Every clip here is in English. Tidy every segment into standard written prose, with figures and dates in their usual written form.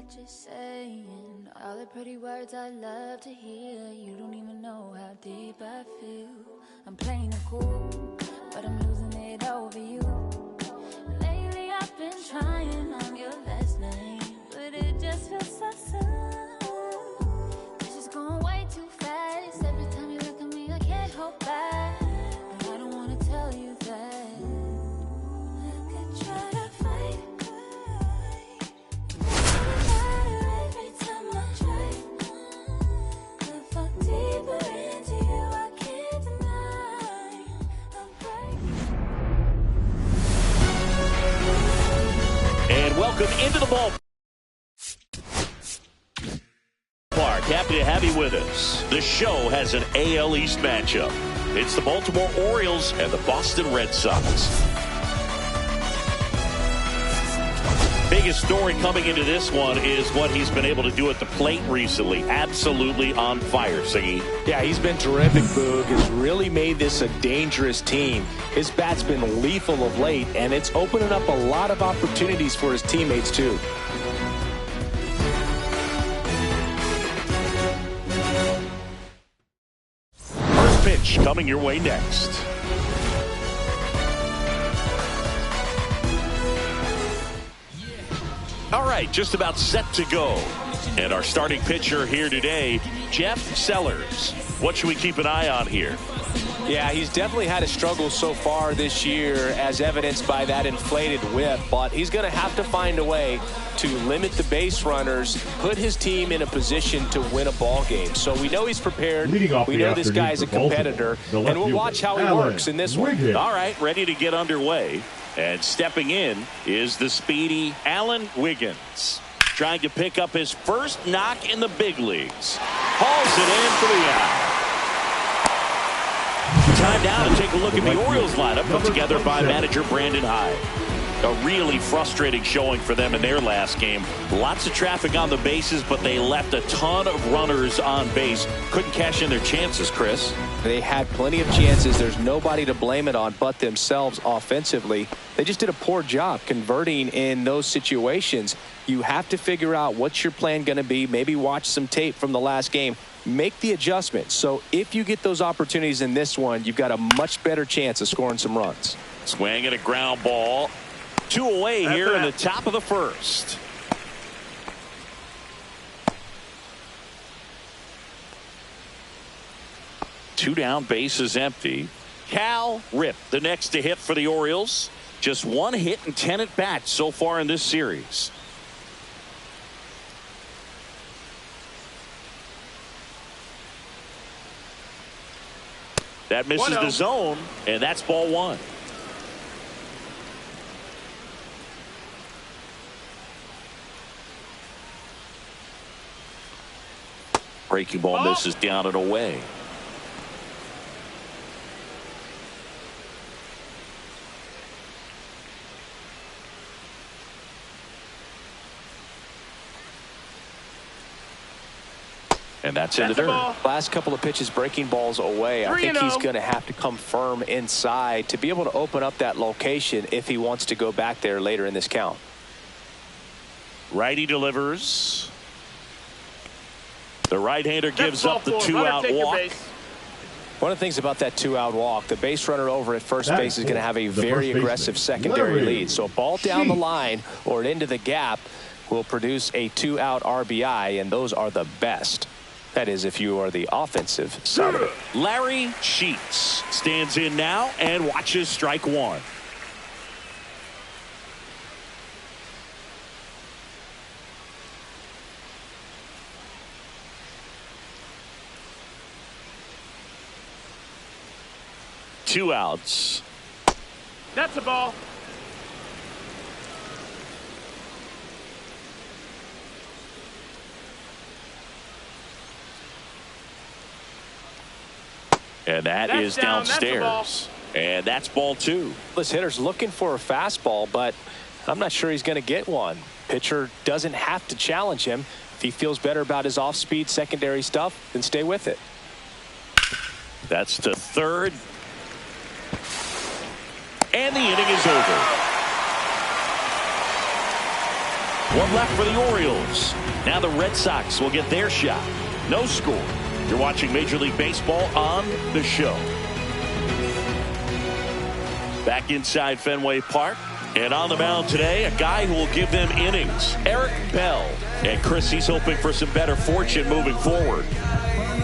what you're saying. All the pretty words I love to hear. You don't even know how deep I feel. I'm playing it cool, but I'm losing it over you. Lately I've been trying on your last name, but it just feels so soon. This is going way too fast. Every time you look at me, I can't hold back. But I don't want to tell you that. I could try to fight. Every time I try to fuck deeper into you, I can't deny. And welcome into the ball park. Happy to have you with us. The show has an AL East matchup. It's the Baltimore Orioles and the Boston Red Sox. Biggest story coming into this one is what he's been able to do at the plate recently. Absolutely on fire, Siggy. Yeah, he's been terrific, Boog. Has really made this a dangerous team. His bat's been lethal of late, and it's opening up a lot of opportunities for his teammates, too. First pitch coming your way next. All right, just about set to go. And our starting pitcher here today, Jeff Sellers. What should we keep an eye on here? Yeah, he's definitely had a struggle so far this year, as evidenced by that inflated whip. But he's going to have to find a way to limit the base runners, put his team in a position to win a ball game. So we know he's prepared. We know this guy's a competitor, and we'll watch how he works in this one. All right, ready to get underway. And stepping in is the speedy Alan Wiggins, trying to pick up his first knock in the big leagues. Hauls it in for the out. Time now to take a look at the Orioles lineup put together by manager Brandon Hyde. A really frustrating showing for them in their last game. Lots of traffic on the bases, but they left a ton of runners on base. Couldn't cash in their chances, Chris. They had plenty of chances. There's nobody to blame it on but themselves offensively. They just did a poor job converting in those situations. You have to figure out what's your plan going to be. Maybe watch some tape from the last game. Make the adjustment. So if you get those opportunities in this one, you've got a much better chance of scoring some runs. Swing and a ground ball. 2 away here in the top of the first. Two down, bases empty. Cal Rip, the next to hit for the Orioles. Just 1 hit and 10 at bats so far in this series. That misses the zone, and that's ball 1. Breaking ball misses down and away. And that's in the dirt. Last couple of pitches breaking balls away. I think he's going to have to come firm inside to be able to open up that location if he wants to go back there later in this count. Righty delivers. The right-hander gives up the 2-out walk. One of the things about that 2-out walk, the base runner over at first base is going to have a very aggressive secondary lead. So a ball down the line or into the gap will produce a 2-out RBI, and those are the best. That is, if you are the offensive side of it. Larry Sheets stands in now and watches strike 1. Two outs. That's a ball. And that's is downstairs. And that's ball 2. This hitter's looking for a fastball, but I'm not sure he's going to get one. Pitcher doesn't have to challenge him. If he feels better about his off-speed secondary stuff, then stay with it. That's to third. And the inning is over. One left for the Orioles. Now the Red Sox will get their shot. No score. You're watching Major League Baseball on the show. Back inside Fenway Park. And on the mound today, a guy who will give them innings, Eric Bell. And Chris, he's hoping for some better fortune moving forward.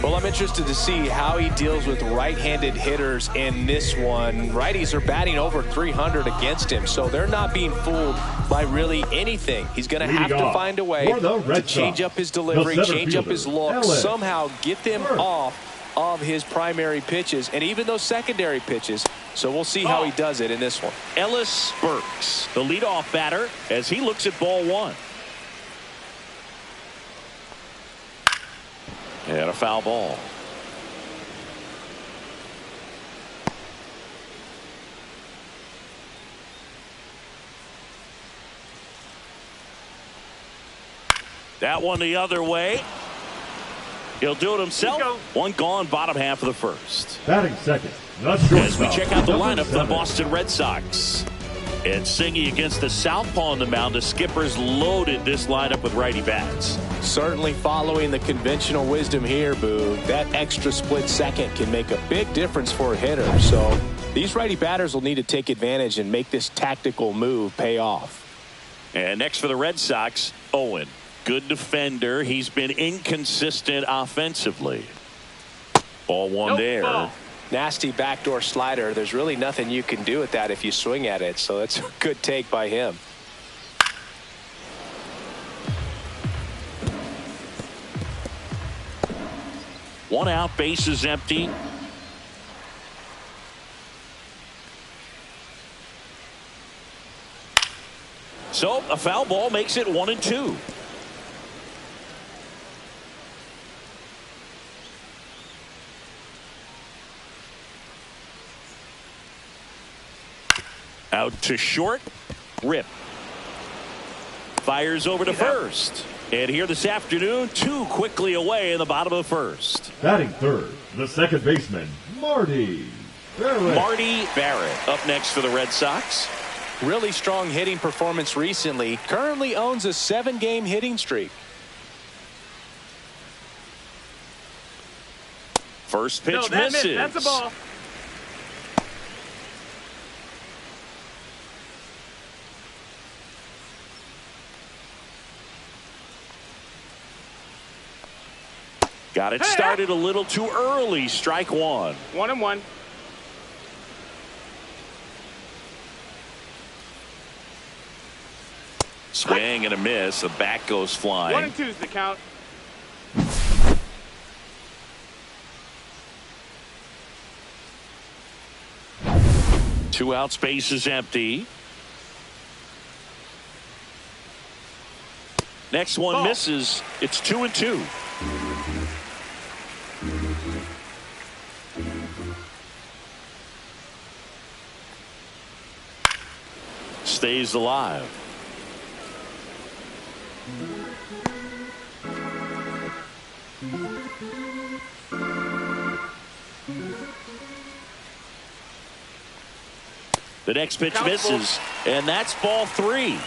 Well, I'm interested to see how he deals with right-handed hitters in this one. Righties are batting over 300 against him, so they're not being fooled by really anything. He's going to have to find a way to change up his delivery, change up his look, somehow get them off of his primary pitches and even those secondary pitches. So we'll see how he does it in this one. Ellis Burks, the leadoff batter, as he looks at ball one. And a foul ball. That one the other way. He'll do it himself. One gone, bottom half of the first. Batting second. As we check out the lineup for the Boston Red Sox. And singing against the southpaw on the mound, the skipper's loaded this lineup with righty bats. Certainly following the conventional wisdom here, Boo. That extra split second can make a big difference for a hitter. So these righty batters will need to take advantage and make this tactical move pay off. And next for the Red Sox, Owen. Good defender. He's been inconsistent offensively. Ball one there. Ball. Nasty backdoor slider. There's really nothing you can do with that if you swing at it. So that's a good take by him. One out, base is empty. So a foul ball makes it 1-2. Out to short. Rip. Fires over to first. And here this afternoon, two quickly away in the bottom of the first. Batting third, the second baseman, Marty Barrett. Marty Barrett up next for the Red Sox. Really strong hitting performance recently. Currently owns a 7-game hitting streak. First pitch misses. That's a ball. Got it started a little too early. Strike one. 1-1. Swing and a miss. The bat goes flying. 1-2 is the count. Two out, space is empty. Next one misses. It's 2-2. Stays alive. The next pitch misses, and that's ball three.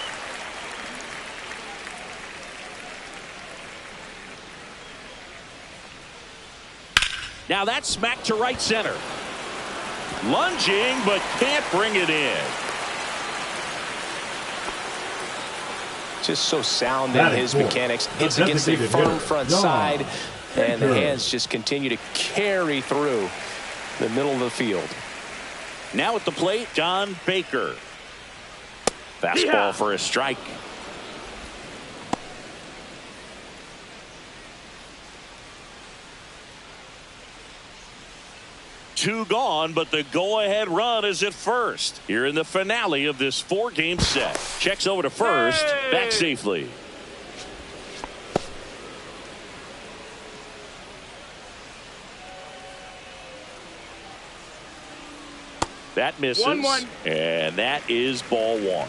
Now that's smacked to right center. Lunging, but can't bring it in. Just so sound in his mechanics. Hits against the firm front side, and the hands just continue to carry through the middle of the field. Now at the plate, John Baker. Fastball for a strike. Two gone, but the go-ahead run is at first. Here in the finale of this 4-game set. Checks over to first, back safely. That misses. 1-1. And that is ball one.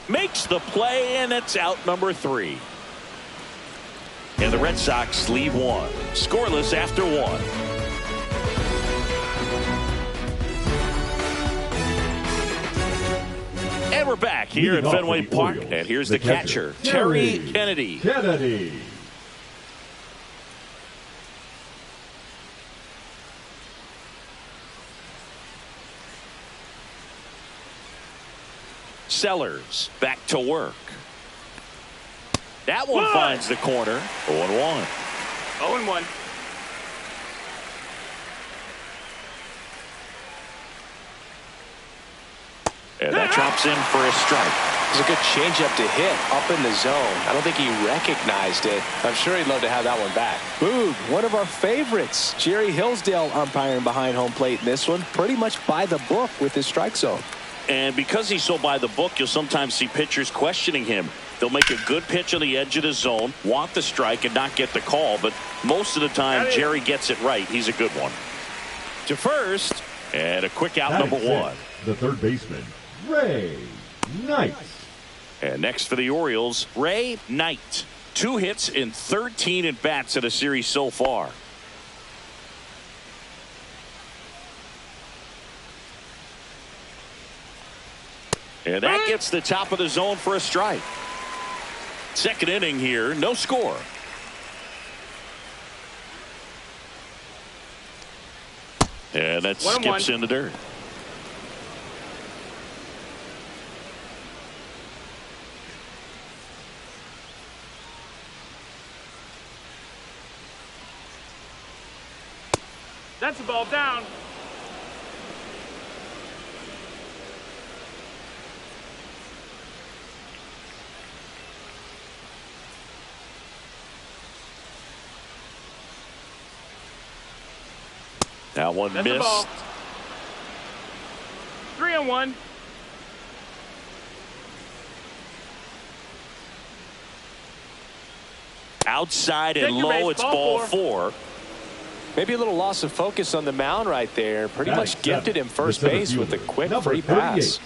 Makes the play, and it's out number 3. And the Red Sox lead one. Scoreless after one. And we're back here at Fenway Park. And here's the catcher, Terry Kennedy. Sellers back to work. That one finds the corner. 0-1. 0-1. And that drops in for a strike. It was a good changeup to hit up in the zone. I don't think he recognized it. I'm sure he'd love to have that one back. Boog, one of our favorites. Jerry Hillsdale umpiring behind home plate in this one. Pretty much by the book with his strike zone. And because he's so by the book, you'll sometimes see pitchers questioning him. They'll make a good pitch on the edge of the zone, want the strike, and not get the call. But most of the time, Jerry gets it right. He's a good one. To first, and a quick out, number one. The third baseman, Ray Knight. And next for the Orioles, Ray Knight. 2 hits in 13 at-bats in a series so far. And that gets the top of the zone for a strike. Second inning here, no score. And that skips in the dirt. That's a ball down. That one That's missed. 3-1. Outside and low, it's ball 4. Maybe a little loss of focus on the mound right there. Pretty much gifted him first base with a quick free pass.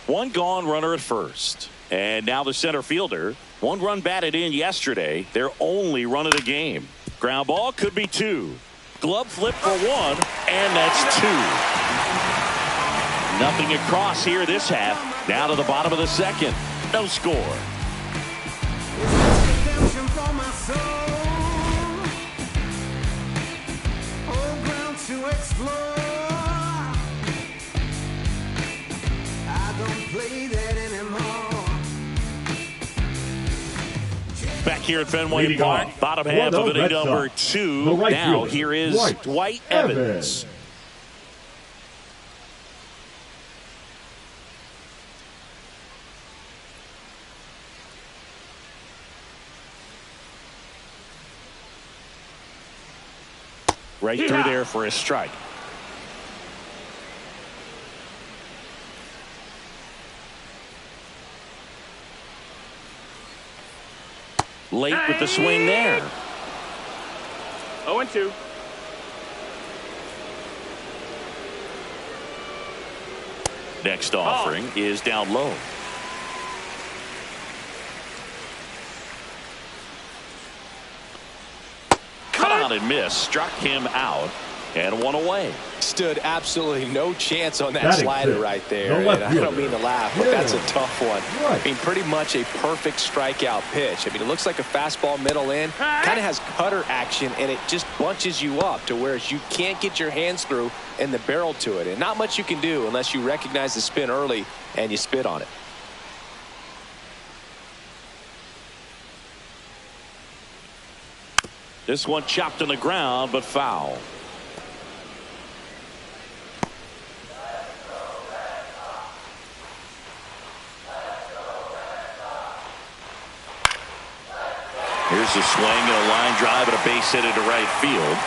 1 gone, runner at first. And now the center fielder. 1 run batted in yesterday. Their only run of the game. Ground ball could be 2. Glove flip for 1, and that's 2. Nothing across here this half. Down to the bottom of the second. No score. Back here at Fenway Park, bottom half of inning number 2. Now here is Dwight Evans. Right through there for a strike. Late with the swing there. 0-2. Next offering is down low. Cut out and missed. Struck him out. And 1 away. Stood absolutely no chance on that slider right there. And I don't mean to laugh, but that's a tough one. I mean, pretty much a perfect strikeout pitch. I mean, it looks like a fastball middle in. Kind of has cutter action, and it just bunches you up to where you can't get your hands through and the barrel to it. And not much you can do unless you recognize the spin early and you spit on it. This one chopped on the ground, but foul. Here's a swing and a line drive and a base hit into right field.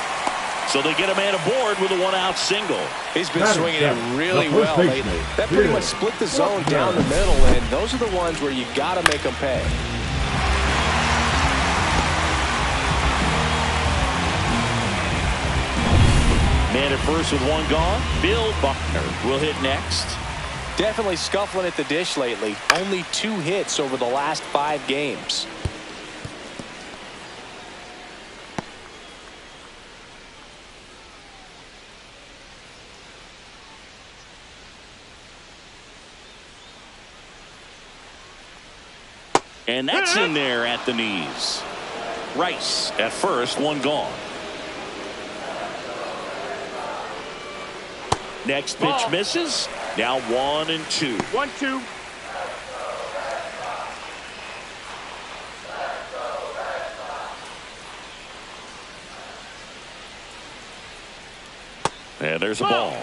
So they get a man aboard with a 1-out single. He's been swinging it really well lately. That pretty much split the zone down the middle, and those are the ones where you got to make them pay. Man at first with 1 gone. Bill Buckner will hit next. Definitely scuffling at the dish lately. Only 2 hits over the last 5 games. And that's in there at the knees. Rice at first, one gone. Next pitch misses. Now 1-2. 1-2. And there's a ball.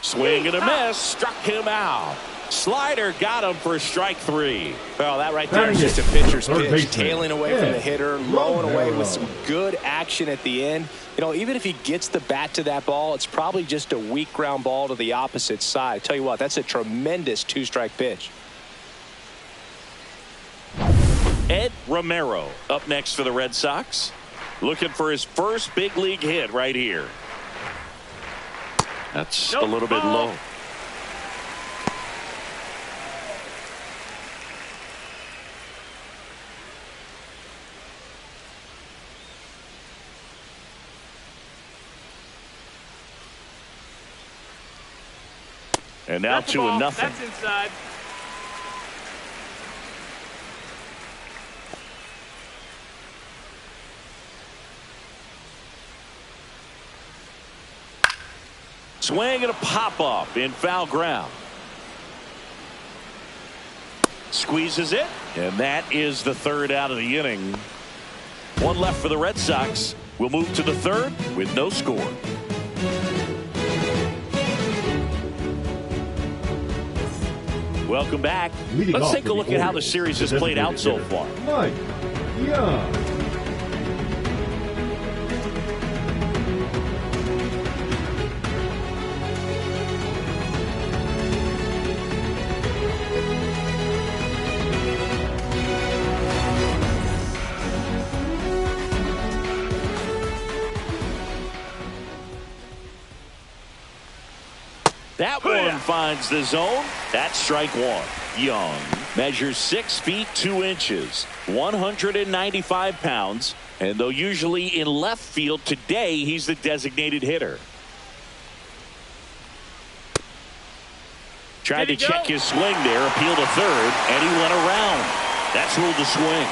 Swing and a miss. Struck him out. Slider got him for strike 3. Well, that right there is just a pitcher's pitch, tailing away from the hitter, blowing away with some good action at the end. You know, even if he gets the bat to that ball, it's probably just a weak ground ball to the opposite side. I tell you what, that's a tremendous 2-strike pitch. Ed Romero up next for the Red Sox. Looking for his first big league hit right here. That's a little bit low. And now 2-0. That's inside. Swing and a pop-up in foul ground. Squeezes it, and that is the third out of the inning. One left for the Red Sox. We'll move to the third with no score. Welcome back. Let's take a look at how the series has played out so far. Mike Young. That one finds the zone. That's strike 1. Young measures 6 feet 2 inches, 195 pounds, and though usually in left field, today he's the designated hitter. Tried to check his swing there, appeal to third, and he went around. That's ruled a swing.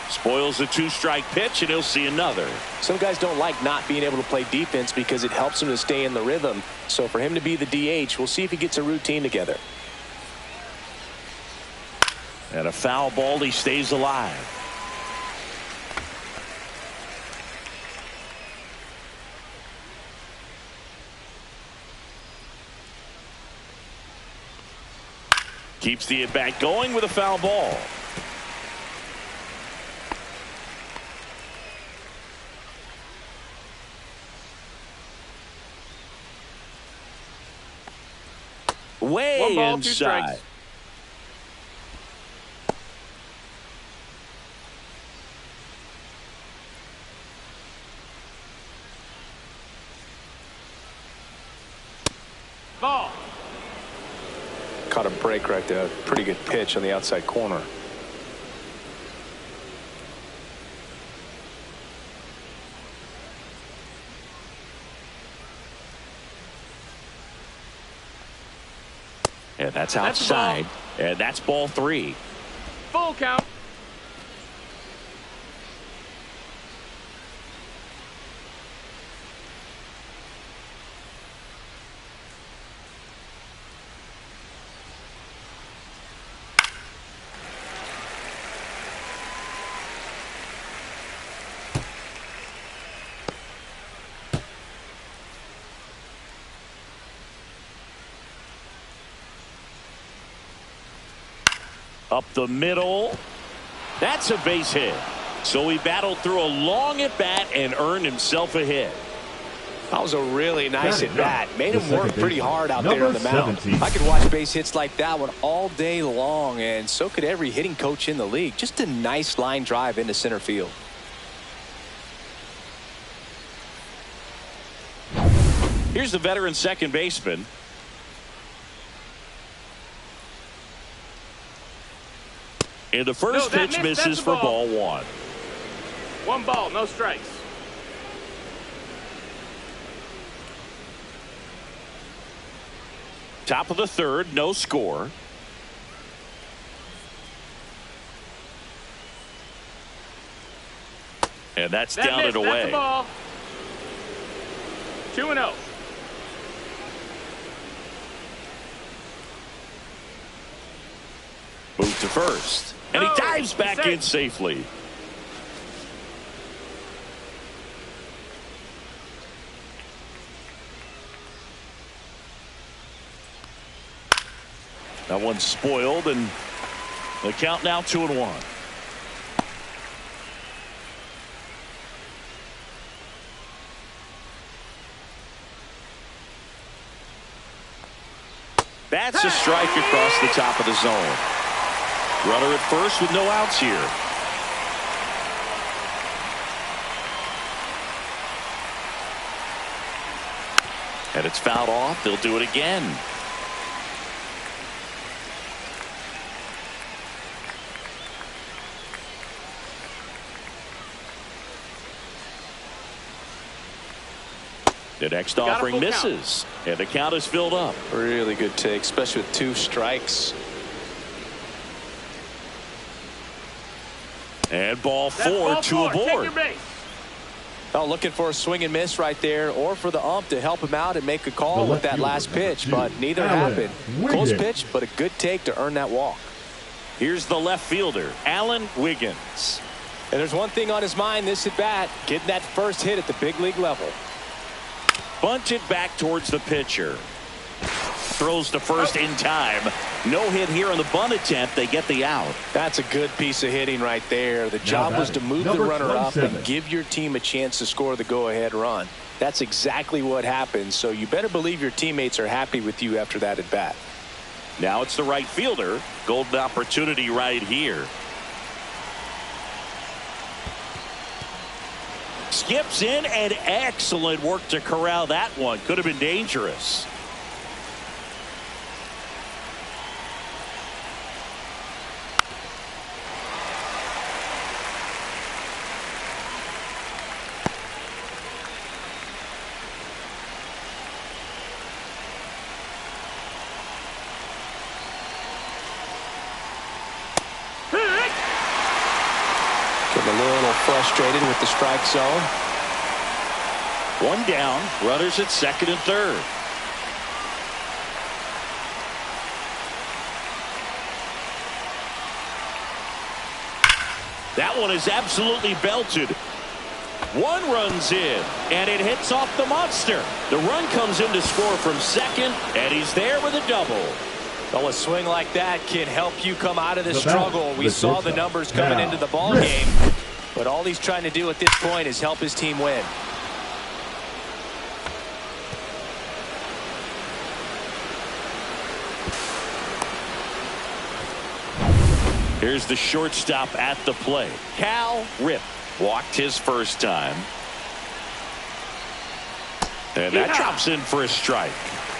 Spoils the 2-strike pitch, and he'll see another. Some guys don't like not being able to play defense because it helps them to stay in the rhythm. So for him to be the DH, we'll see if he gets a routine together. And a foul ball, he stays alive. Keeps the at-bat going with a foul ball. Way 1 ball, 2 inside. strikes. Ball. Caught a break right there. Pretty good pitch on the outside corner. And that's outside. And that's ball 3. Full count. Up the middle. That's a base hit. So he battled through a long at bat and earned himself a hit. That was a really nice at bat. Made him work pretty hard out there on the mound. 17. I could watch base hits like that one all day long, and so could every hitting coach in the league. Just a nice line drive into center field. Here's the veteran second baseman. And the first pitch misses for ball 1. 1 ball, no strikes. Top of the third, no score. And that's down and away. That's a ball. 2-0. Move to first. And he dives back in safely. That one's spoiled, and the count now 2-1. That's a strike across the top of the zone. Runner at first with no outs here. And it's fouled off. They'll do it again. The next offering misses, and the count is filled up. Really good take, especially with 2 strikes. And ball 4, 2 aboard. Oh, looking for a swing and miss right there, or for the ump to help him out and make a call with that last pitch, but neither happened. Close pitch, but a good take to earn that walk. Here's the left fielder, Alan Wiggins. And there's one thing on his mind this at bat, getting that first hit at the big league level. Bunted back towards the pitcher. Throws to first in time. No hit here on the bunt attempt. They get the out. That's a good piece of hitting right there. The job was to move the runner up and give your team a chance to score the go-ahead run. That's exactly what happened, so you better believe your teammates are happy with you after that at bat. Now it's the right fielder. Golden opportunity right here. Skips in, and excellent work to corral that one. Could have been dangerous. Getting a little frustrated with the strike zone. 1 down, runners at second and third. That one is absolutely belted. 1 runs in, and it hits off the monster. The run comes in to score from second, and he's there with a double. Well, a swing like that can help you come out of the struggle. We saw the numbers coming into the ball game, but all he's trying to do at this point is help his team win. Here's the shortstop at the plate. Cal Rip walked his first time. And that drops in for a strike.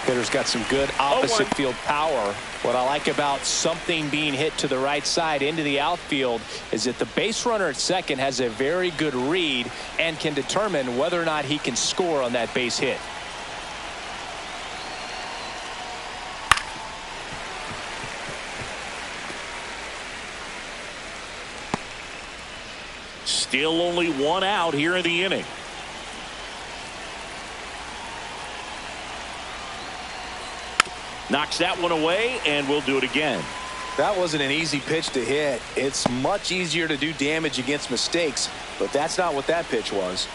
Hitter's got some good opposite field power. What I like about something being hit to the right side into the outfield is that the base runner at second has a very good read and can determine whether or not he can score on that base hit. Still only 1 out here in the inning. Knocks that one away, and we'll do it again. That wasn't an easy pitch to hit. It's much easier to do damage against mistakes, but that's not what that pitch was.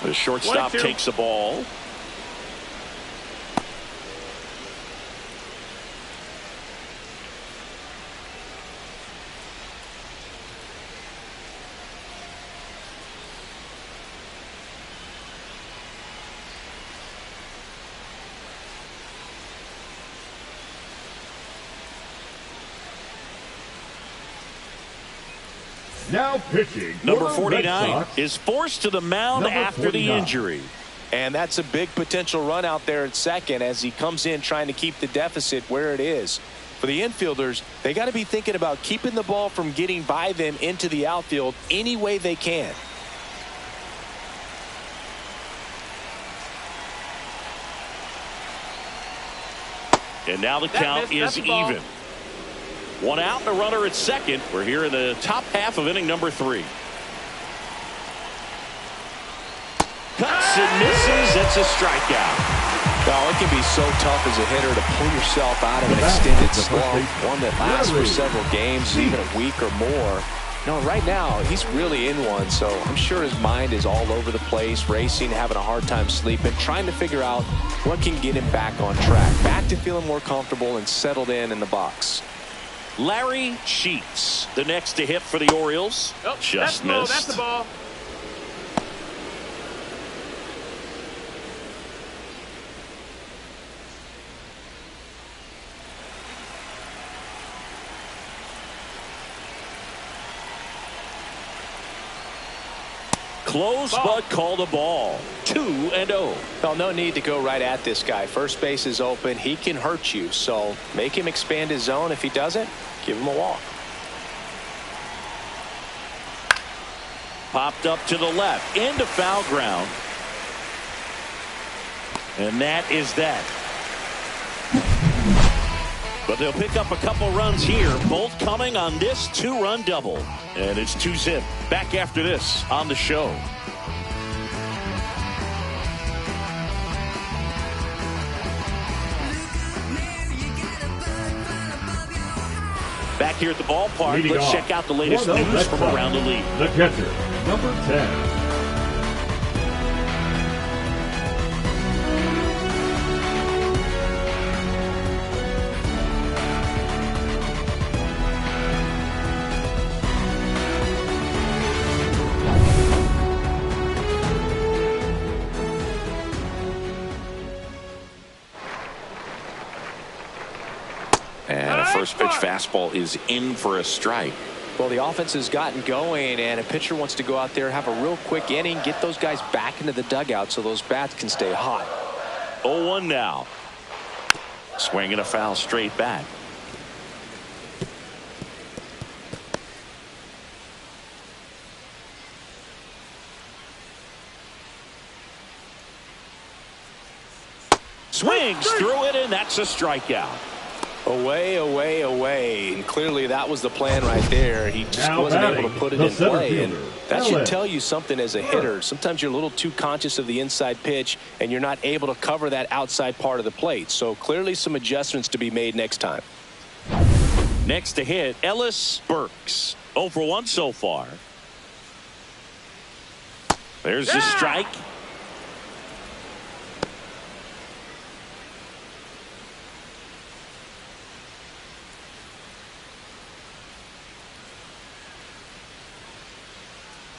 The shortstop takes the ball. Now pitching. Number 49 is forced to the mound after the injury. And that's a big potential run out there at second as he comes in trying to keep the deficit where it is. For the infielders, they got to be thinking about keeping the ball from getting by them into the outfield any way they can. And now the count is even. One out and a runner at second. We're here in the top half of inning number 3. Cuts and misses. It's a strikeout. Well, it can be so tough as a hitter to pull yourself out of an extended slump, one that lasts for several games, even a week or more. No, right now, he's really in one, so I'm sure his mind is all over the place, racing, having a hard time sleeping, trying to figure out what can get him back on track, back to feeling more comfortable and settled in the box. Larry Sheets, the next to hit for the Orioles. Oh, just missed. That's the ball. Close, but called a ball. 2-0. Well, no need to go right at this guy. First base is open. He can hurt you, so make him expand his zone. If he doesn't, give him a walk. Popped up to the left into foul ground. And that is that. But they'll pick up a couple runs here, both coming on this 2-run double. And it's 2-zip. Back after this on the show. Back here at the ballpark, Leading let's off check out the latest for the news Red from Sox, around the league. The catcher, number 10. And a first pitch fastball is in for a strike. Well, the offense has gotten going, and a pitcher wants to go out there, have a real quick inning, get those guys back into the dugout so those bats can stay hot. 0-1 now. Swinging a foul straight back. Swings through it, and that's a strikeout. Away, away, away. And clearly that was the plan right there. He just Now wasn't batting, able to put it the in play. center And fielder, that should Alex. tell you something as a hitter. Sometimes you're a little too conscious of the inside pitch, and you're not able to cover that outside part of the plate. So clearly some adjustments to be made next time. Next to hit, Ellis Burks. 0 for 1 so far. There's the strike.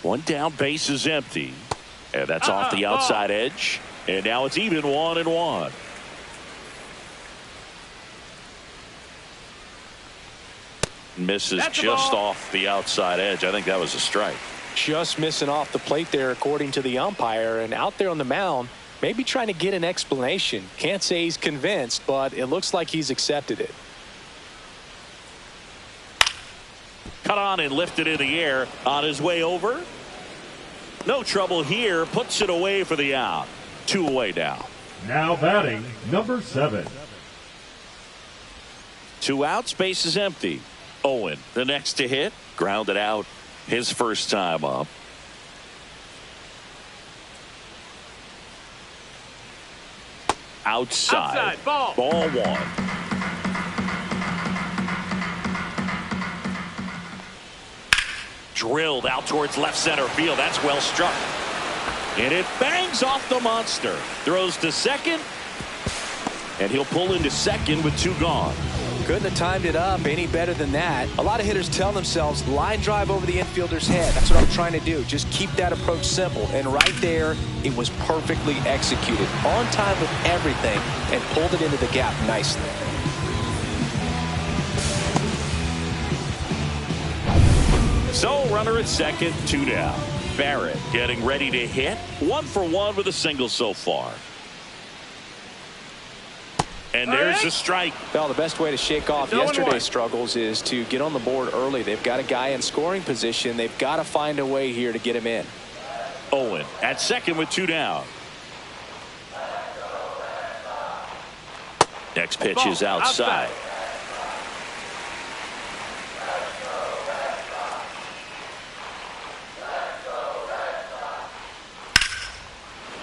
One down, base is empty. And that's off the outside edge. And now it's even 1-1. Misses That's a just ball. off the outside edge. I think that was a strike. Just missing off the plate there according to the umpire, and out there on the mound maybe trying to get an explanation. Can't say he's convinced, but it looks like he's accepted it. Cut on and lifted in the air on his way over. No trouble here. Puts it away for the out. 2 away now. Now batting, number 7. 2 outs, base is empty. Owen, the next to hit, grounded out his first time up. Outside. Ball. Ball 1. Drilled out towards left center field. That's well struck. And it bangs off the monster. Throws to second. And he'll pull into second with 2 gone. Couldn't have timed it up any better than that. A lot of hitters tell themselves line drive over the infielder's head. That's what I'm trying to do. Just keep that approach simple. And right there, it was perfectly executed. On time with everything and pulled it into the gap nicely. So runner at second, 2 down. Barrett getting ready to hit. 1 for 1 with a single so far. And there's a strike. Well, the best way to shake off yesterday's struggles is to get on the board early. They've got a guy in scoring position. They've got to find a way here to get him in. Owen at second with 2 down. Next pitch is outside.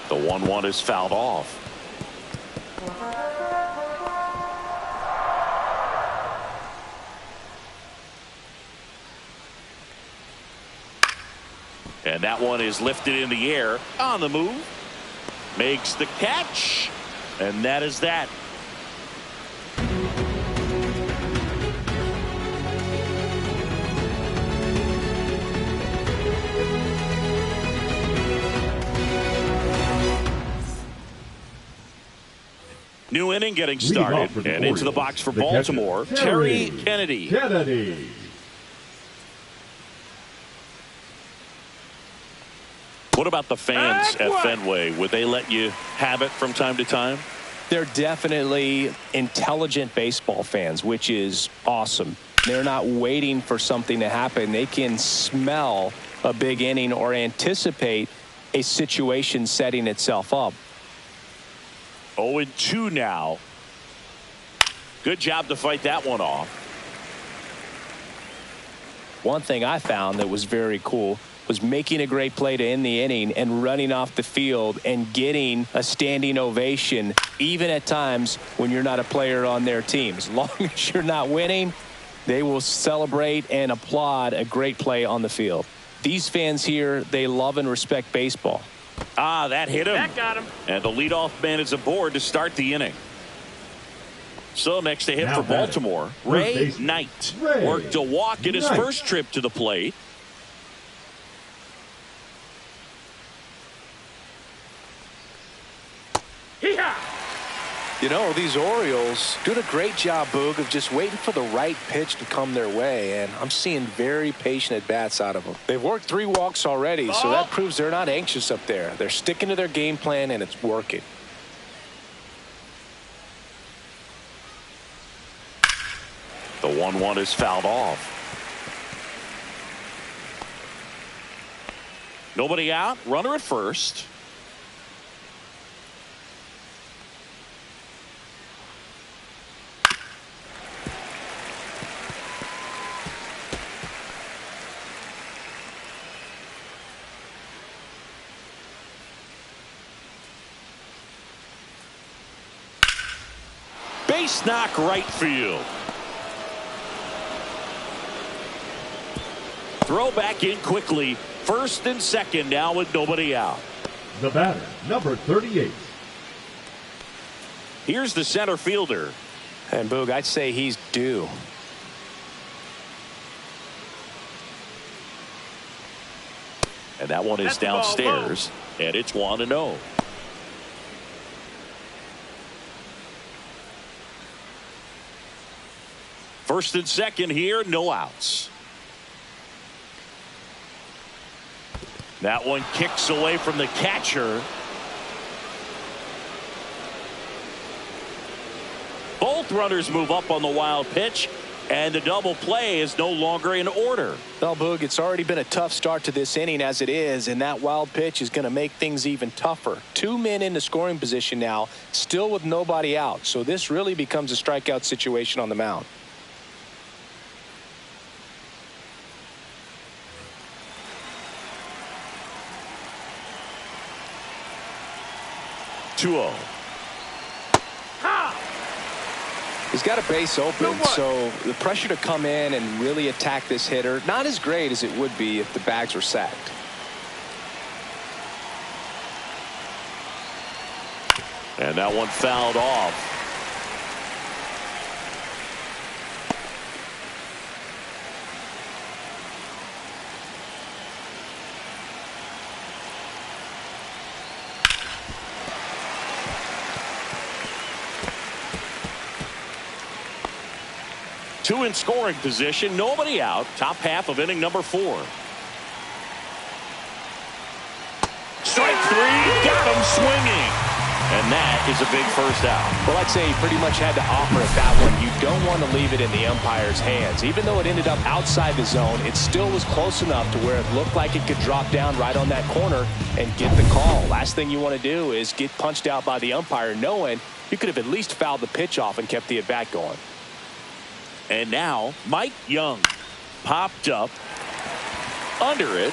The 1-1 is fouled off. And that one is lifted in the air on the move. Makes the catch. And that is that. New inning getting started. And into the box for Baltimore, Terry Kennedy. What about the fans at Fenway? Would they let you have it from time to time? They're definitely intelligent baseball fans, which is awesome. They're not waiting for something to happen. They can smell a big inning or anticipate a situation setting itself up. 0-2 now. Good job to fight that one off. One thing I found that was very cool was making a great play to end the inning and running off the field and getting a standing ovation, even at times when you're not a player on their team. As long as you're not winning, they will celebrate and applaud a great play on the field. These fans here, they love and respect baseball. That hit him. That got him. And the leadoff man is aboard to start the inning. So next to hit for Baltimore, Ray Knight. Worked a walk in his first trip to the plate. You know, these Orioles doing a great job, Boog, of just waiting for the right pitch to come their way, and I'm seeing very patient at-bats out of them. They've worked 3 walks already, so that proves they're not anxious up there. They're sticking to their game plan, and it's working. The 1-1 is fouled off. Nobody out, runner at first. Base knock right field. Throw back in quickly. First and second now with nobody out. The batter, number 38. Here's the center fielder. And Boog, I'd say he's due. And that one is downstairs. And it's 1-0. First and second here, no outs. That one kicks away from the catcher. Both runners move up on the wild pitch, and the double play is no longer in order. Well, Boog, it's already been a tough start to this inning as it is, and that wild pitch is going to make things even tougher. 2 men in the scoring position now, still with nobody out, so this really becomes a strikeout situation on the mound. 2-0. He's got a base open, so the pressure to come in and really attack this hitter, not as great as it would be if the bags were sacked. And that one fouled off. Two in scoring position, nobody out. Top half of inning number 4. Strike 3, got him swinging. And that is a big first out. Well, I'd say he pretty much had to offer at that one. You don't want to leave it in the umpire's hands. Even though it ended up outside the zone, it still was close enough to where it looked like it could drop down right on that corner and get the call. Last thing you want to do is get punched out by the umpire knowing you could have at least fouled the pitch off and kept the at-bat going. And now Mike Young popped up under it.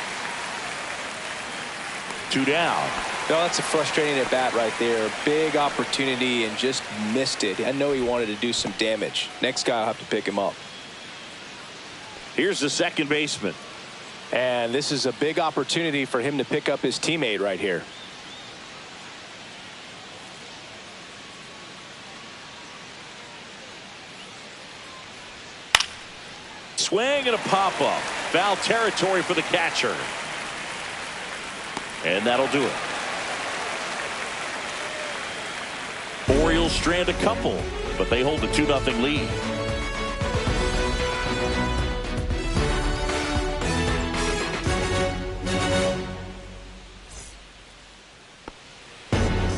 2 down. No, that's a frustrating at bat right there. Big opportunity and just missed it. I know he wanted to do some damage. Next guy will have to pick him up. Here's the second baseman. And this is a big opportunity for him to pick up his teammate right here. Swing and a pop-up. Foul territory for the catcher. And that'll do it. Orioles strand a couple, but they hold the 2-0 lead.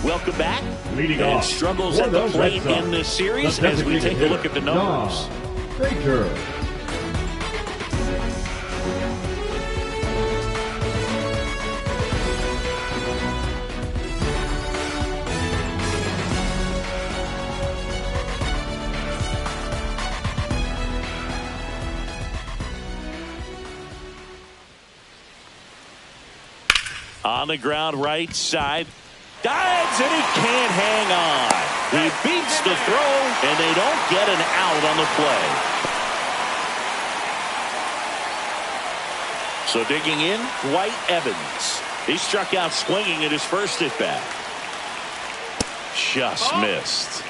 Welcome back. Leading And off struggles for at the the plate Red Sox, in this series the as we take a look at the numbers. Baker. On the ground right side. Dives and he can't hang on. He beats the throw and they don't get an out on the play. So digging in, Dwight Evans. He struck out swinging at his first at bat. Just missed.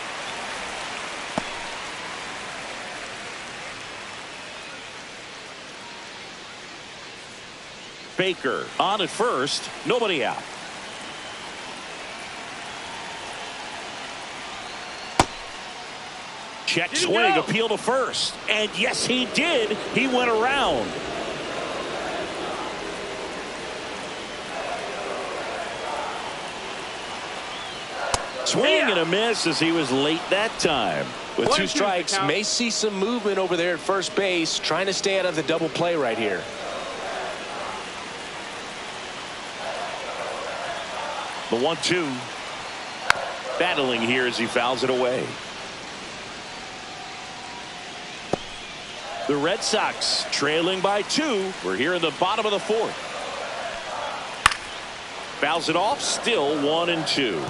Baker on at first, nobody out. Check swing, appeal to first. And yes, he did. He went around. Swing and a miss as he was late that time. With 2 strikes, may see some movement over there at first base, trying to stay out of the double play right here. The 1-2. Battling here as he fouls it away. The Red Sox trailing by 2. We're here in the bottom of the 4th. Fouls it off. Still 1-2.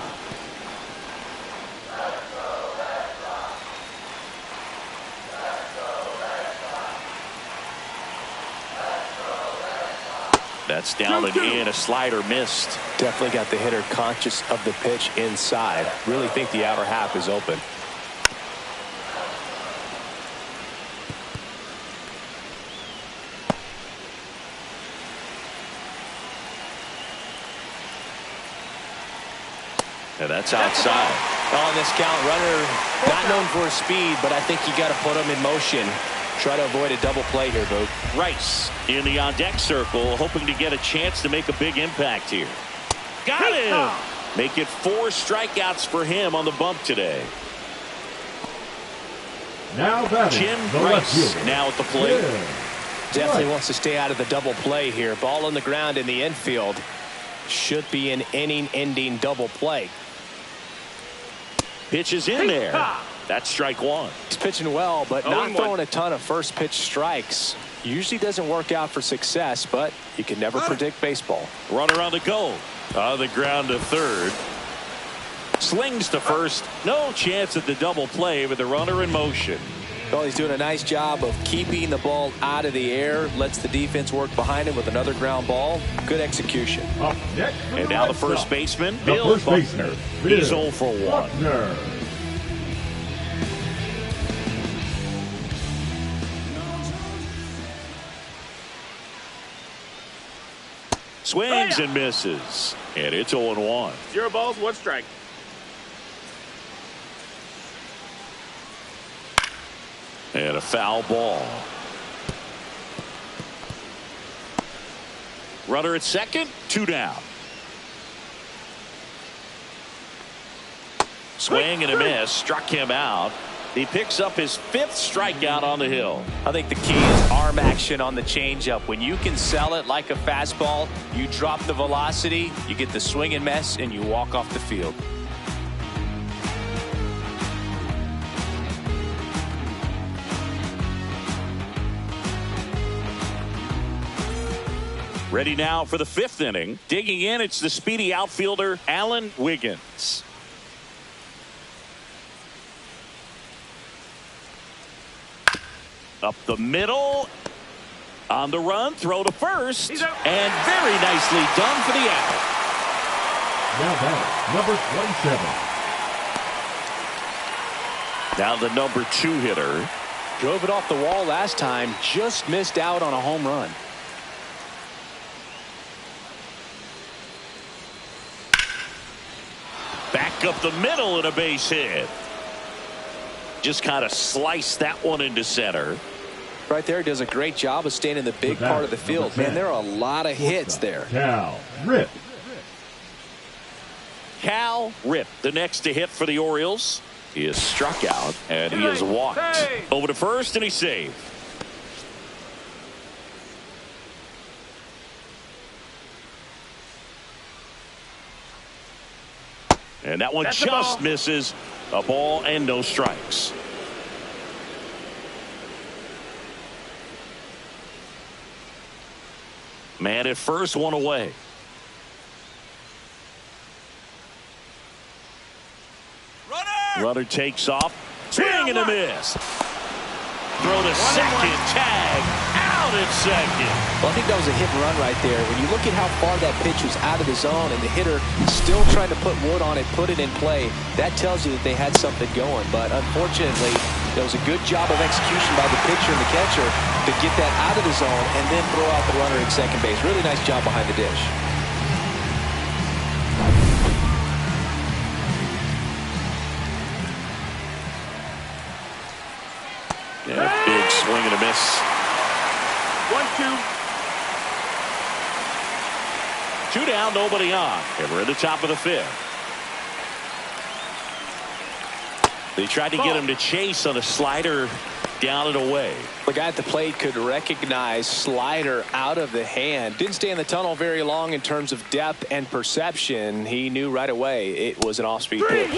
That's down and in. A slider missed. Definitely got the hitter conscious of the pitch inside. Really think the outer half is open. And that's outside. On this count, runner not known for his speed, but I think you got to put him in motion. Try to avoid a double play here, Boog. Rice in the on-deck circle, hoping to get a chance to make a big impact here. Got him! Make it 4 strikeouts for him on the bump today. Now batting, Jim the Rice left fielder. now at the plate. Definitely wants to stay out of the double play here. Ball on the ground in the infield. Should be an inning-ending double play. Pitch is in there. That's strike 1. He's pitching well, but not throwing a ton of first pitch strikes. Usually doesn't work out for success, but you can never predict baseball. Runner on the go. On the ground to third. Slings to first. No chance at the double play with the runner in motion. Well, he's doing a nice job of keeping the ball out of the air. Lets the defense work behind him with another ground ball. Good execution. Up next for And the now Red the first Sox, baseman, the Bill first Buckner. baseman, He's Bill 0 for 1. Buckner. Swings and misses. And it's 0-1. 0 balls, 1 strike. And a foul ball. Runner at second, 2 down. Swing and a miss. Struck him out. He picks up his 5th strikeout on the hill. I think the key is arm action on the changeup. When you can sell it like a fastball, you drop the velocity, you get the swing and miss, and you walk off the field. Ready now for the 5th inning. Digging in, it's the speedy outfielder, Alan Wiggins. Up the middle. On the run, throw to first. And very nicely done for the out. Now back, number 27. Now the number 2 hitter. Drove it off the wall last time, just missed out on a home run. Back up the middle and a base hit. Just kind of sliced that one into center. Right there, does a great job of staying in the big part of the field. Man, there are a lot of hits there. Cal Rip. Cal Rip, the next to hit for the Orioles. He is struck out and he is walked. Over to first and he's saved. And that one just misses. A ball and no strikes. Man at first, one away. Runner takes off. Swing and a miss. Throw to second. Tag. Out at second. Well, I think that was a hit and run right there. When you look at how far that pitch was out of the zone and the hitter still trying to put wood on it, put it in play, that tells you that they had something going. But unfortunately, there was a good job of execution by the pitcher and the catcher to get that out of the zone and then throw out the runner at second base. Really nice job behind the dish. Yeah, big swing and a miss. 1-2. 2 down, nobody on. And we're at the top of the 5th. They tried to get him to chase on a slider down and away. The guy at the plate could recognize slider out of the hand. Didn't stay in the tunnel very long in terms of depth and perception. He knew right away it was an off-speed pitch.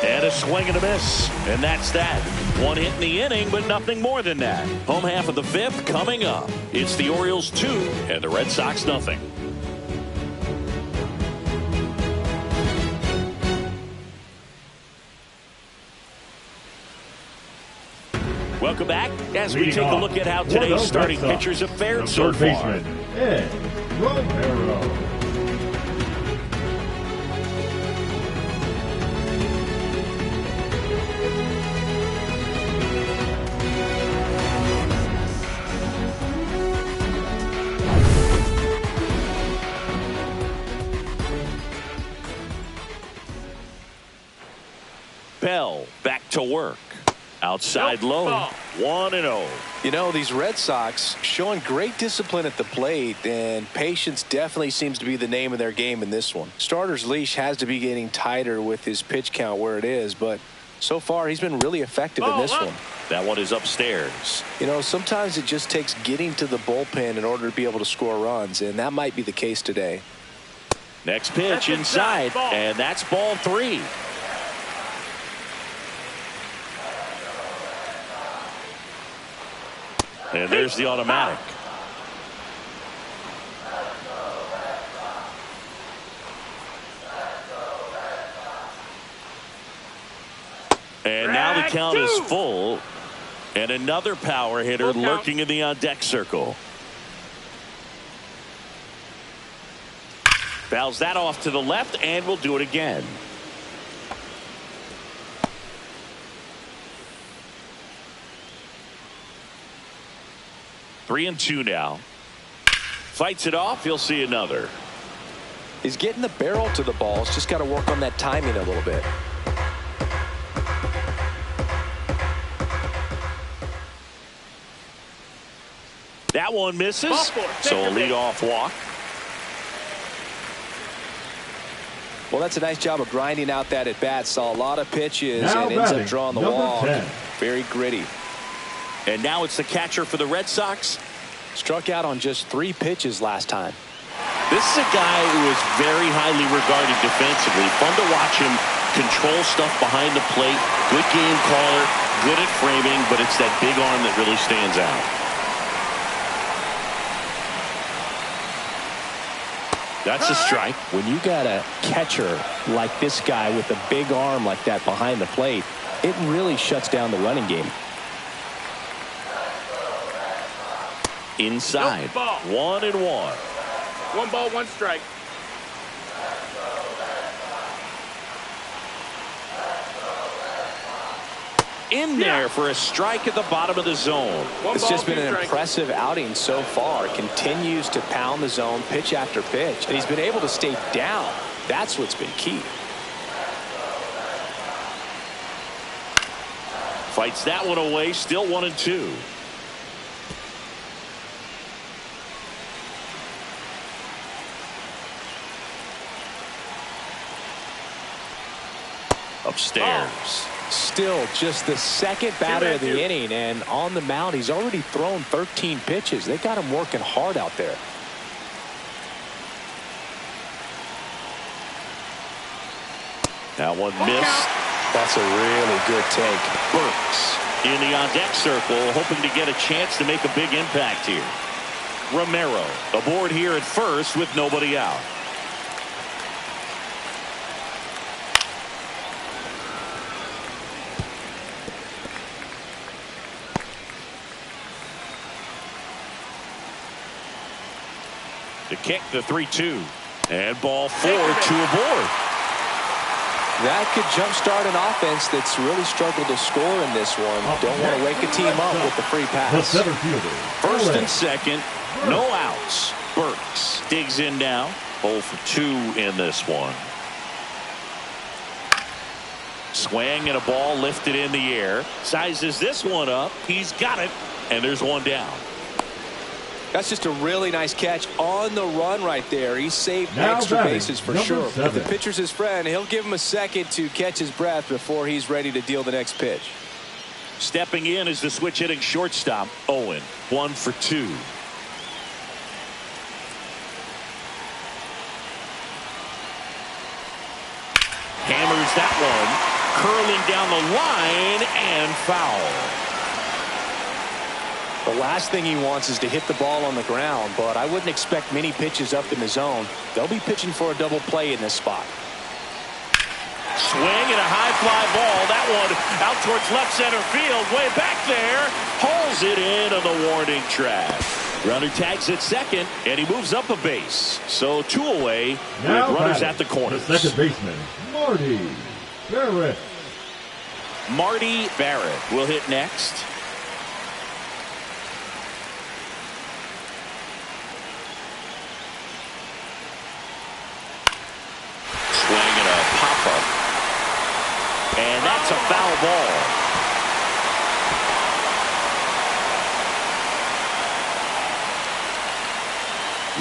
And a swing and a miss. And that's that. 1 hit in the inning, but nothing more than that. Home half of the 5th coming up. It's the Orioles 2 and the Red Sox nothing. Welcome back as we take a look at how today's starting pitchers have fared so far. Third baseman, Ed Romero. Bell back to work. Outside low, 1-0. You know, these Red Sox showing great discipline at the plate, and patience definitely seems to be the name of their game in this one. Starter's leash has to be getting tighter with his pitch count where it is, but so far he's been really effective in this one. That one is upstairs. You know, sometimes it just takes getting to the bullpen in order to be able to score runs, and that might be the case today. Next pitch inside, and that's ball 3. And there's the automatic. And now the count is full. And another power hitter lurking in the on-deck circle. Fouls that off to the left, and we'll do it again. Three and 2 now. Fights it off. He'll see another. He's getting the barrel to the ball. He's just got to work on that timing a little bit. That one misses. So a leadoff walk. Well, that's a nice job of grinding out that at bat. Saw a lot of pitches now and ends batting, up drawing the number walk. 10. Very gritty. And now it's the catcher for the Red Sox. Struck out on just 3 pitches last time. This is a guy who is very highly regarded defensively. Fun to watch him control stuff behind the plate. Good game caller, good at framing, but it's that big arm that really stands out. That's a strike. When you got a catcher like this guy with a big arm like that behind the plate, it really shuts down the running game. Inside, 1-1. 1 ball, 1 strike. In there for a strike at the bottom of the zone. It's just been an impressive outing so far. Continues to pound the zone pitch after pitch, and he's been able to stay down. That's what's been key. Fights that one away, still 1-2. Upstairs. Still just the second batter of the inning, and on the mound he's already thrown 13 pitches. They got him working hard out there. That one missed. That's a really good take. Burks in the on-deck circle, hoping to get a chance to make a big impact here. Romero aboard here at first with nobody out. The kick, the 3-2. And ball 4, 2 aboard. That could jumpstart an offense that's really struggled to score in this one. Don't want to wake a team up with the free pass. The center fielder. First and second, no outs. Burks digs in now. 0 for 2 in this one. Swing and a ball lifted in the air. Sizes this one up. He's got it. And there's one down. That's just a really nice catch on the run right there. He saved extra bases for sure. If the pitcher's his friend, he'll give him a second to catch his breath before he's ready to deal the next pitch. Stepping in is the switch hitting shortstop, Owen. 1 for 2. Hammers that one. Curling down the line and foul. The last thing he wants is to hit the ball on the ground, but I wouldn't expect many pitches up in the zone. They'll be pitching for a double play in this spot. Swing and a high fly ball. That one out towards left center field. Way back there. Hauls it in on the warning track. Runner tags at second, and he moves up a base. So 2 away with runners at the corners. The second baseman, Marty Barrett. Marty Barrett will hit next. And that's a foul ball.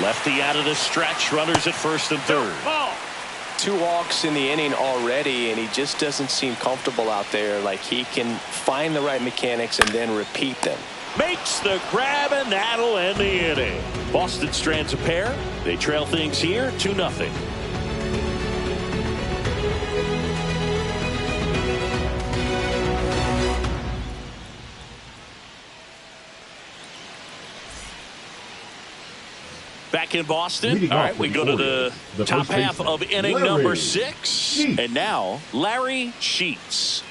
Lefty out of the stretch. Runners at first and third. 2 walks in the inning already, and he just doesn't seem comfortable out there. Like he can find the right mechanics and then repeat them. Makes the grab, and that'll end the inning. Boston strands a pair. They trail things here 2-0. Back in Boston. All right, we go to the top half of inning number 6. And now, Larry Sheets.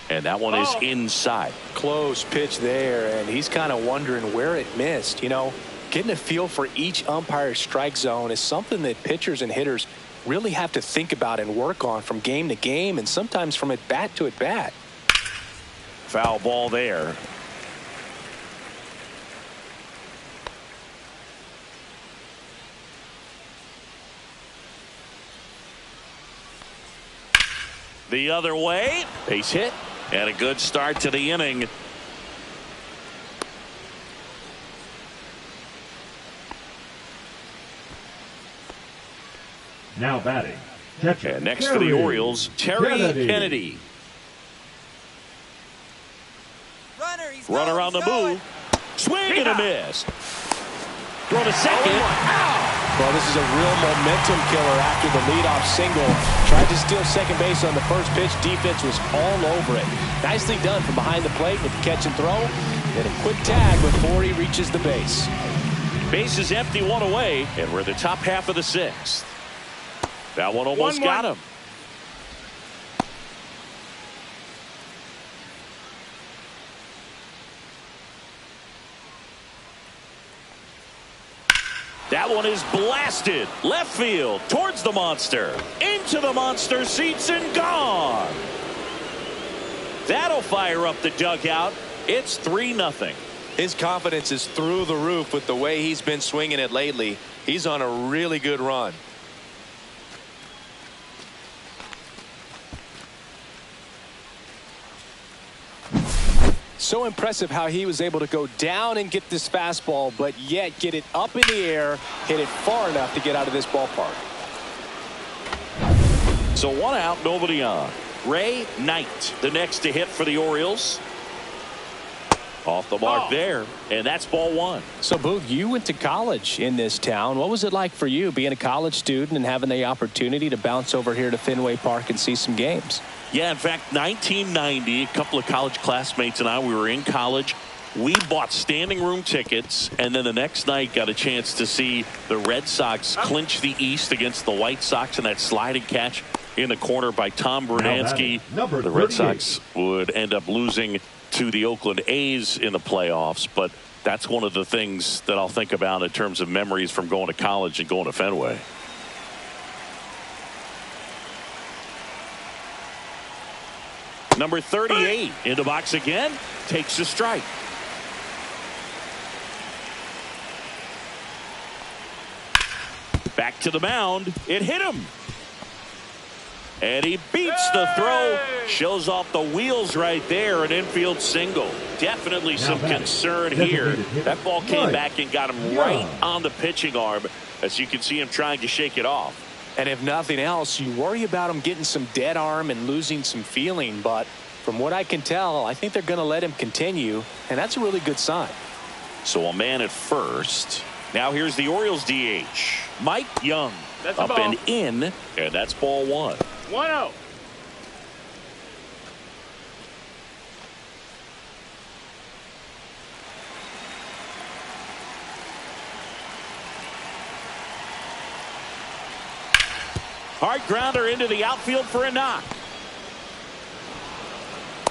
And that one is inside. Close pitch there, and he's kind of wondering where it missed. You know, getting a feel for each umpire's strike zone is something that pitchers and hitters really have to think about and work on from game to game, and sometimes from at bat to at bat. Foul ball there. The other way. Base hit. And a good start to the inning. Now batting, catcher. And next for the Orioles, Terry Kennedy. Runner on the move. Swing and a miss. Throw to second. Well, this is a real momentum killer after the leadoff single. Tried to steal second base on the first pitch. Defense was all over it. Nicely done from behind the plate with the catch and throw. Then a quick tag before he reaches the base. Base is empty, one away, and we're in the top half of the sixth. That one almost got him. That one is blasted. Left field towards the monster. Into the monster seats and gone. That'll fire up the dugout. It's 3-0. His confidence is through the roof with the way he's been swinging it lately. He's on a really good run. So impressive how he was able to go down and get this fastball, but yet get it up in the air, hit it far enough to get out of this ballpark. So 1 out, nobody on. Ray Knight, the next to hit for the Orioles. Off the mark there, and that's ball 1. So, Boog, you went to college in this town. What was it like for you being a college student and having the opportunity to bounce over here to Fenway Park and see some games? Yeah, in fact, 1990, a couple of college classmates and I, we were in college. We bought standing room tickets, and then the next night got a chance to see the Red Sox clinch the East against the White Sox in that sliding catch in the corner by Tom Bernansky. The Red Sox would end up losing to the Oakland A's in the playoffs, but that's one of the things that I'll think about in terms of memories from going to college and going to Fenway. Number 38 in the box again, takes a strike. Back to the mound. It hit him. And he beats the throw. Shows off the wheels right there. An infield single. Definitely some concern here. That ball came back and got him right on the pitching arm. As you can see him trying to shake it off. And if nothing else, you worry about him getting some dead arm and losing some feeling. But from what I can tell, I think they're going to let him continue. And that's a really good sign. So a man at first. Now here's the Orioles DH. Mike Young. That's up and in. And that's ball 1. 1-0. Hard grounder into the outfield for a knock.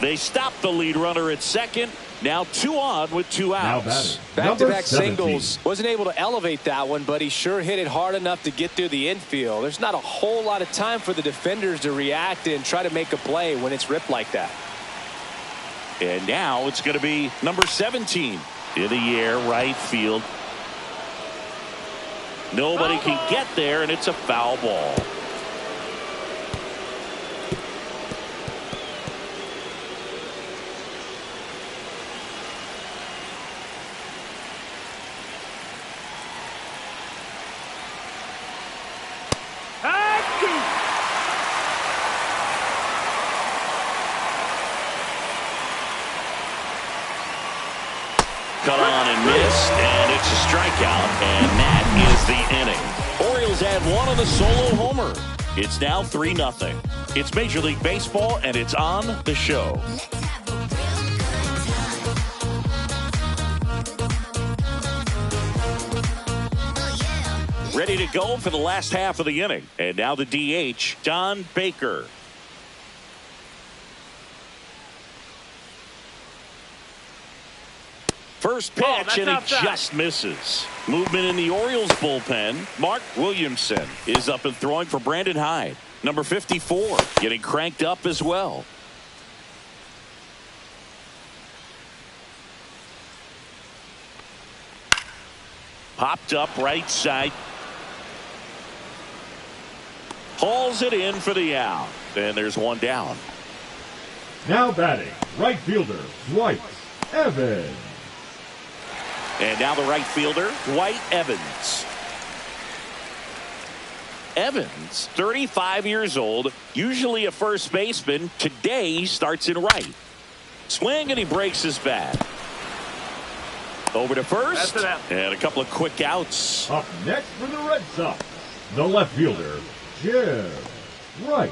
They stopped the lead runner at second. Now 2 on with 2 outs. Back-to-back singles. Wasn't able to elevate that one, but he sure hit it hard enough to get through the infield. There's not a whole lot of time for the defenders to react and try to make a play when it's ripped like that. And now it's going to be number 17 in the air, right field. Nobody can get there, and it's a foul ball. Cut on and missed, and it's a strikeout, and that is the inning. Orioles add 1 on the solo homer. It's now 3-0. It's Major League Baseball, and it's on the show. Ready to go for the last half of the inning. And now the DH, Don Baker. First pitch, and he just misses. Movement in the Orioles bullpen. Mark Williamson is up and throwing for Brandon Hyde. Number 54 getting cranked up as well. Popped up right side. Hauls it in for the out. And there's 1 down. Now batting, right fielder, Dwight Evans. And now the right fielder, Dwight Evans. Evans, 35 years old, usually a first baseman. Today he starts in right. Swing, and he breaks his bat. Over to first, and a couple of quick outs. Up next for the Red Sox, the left fielder, Jim Rice.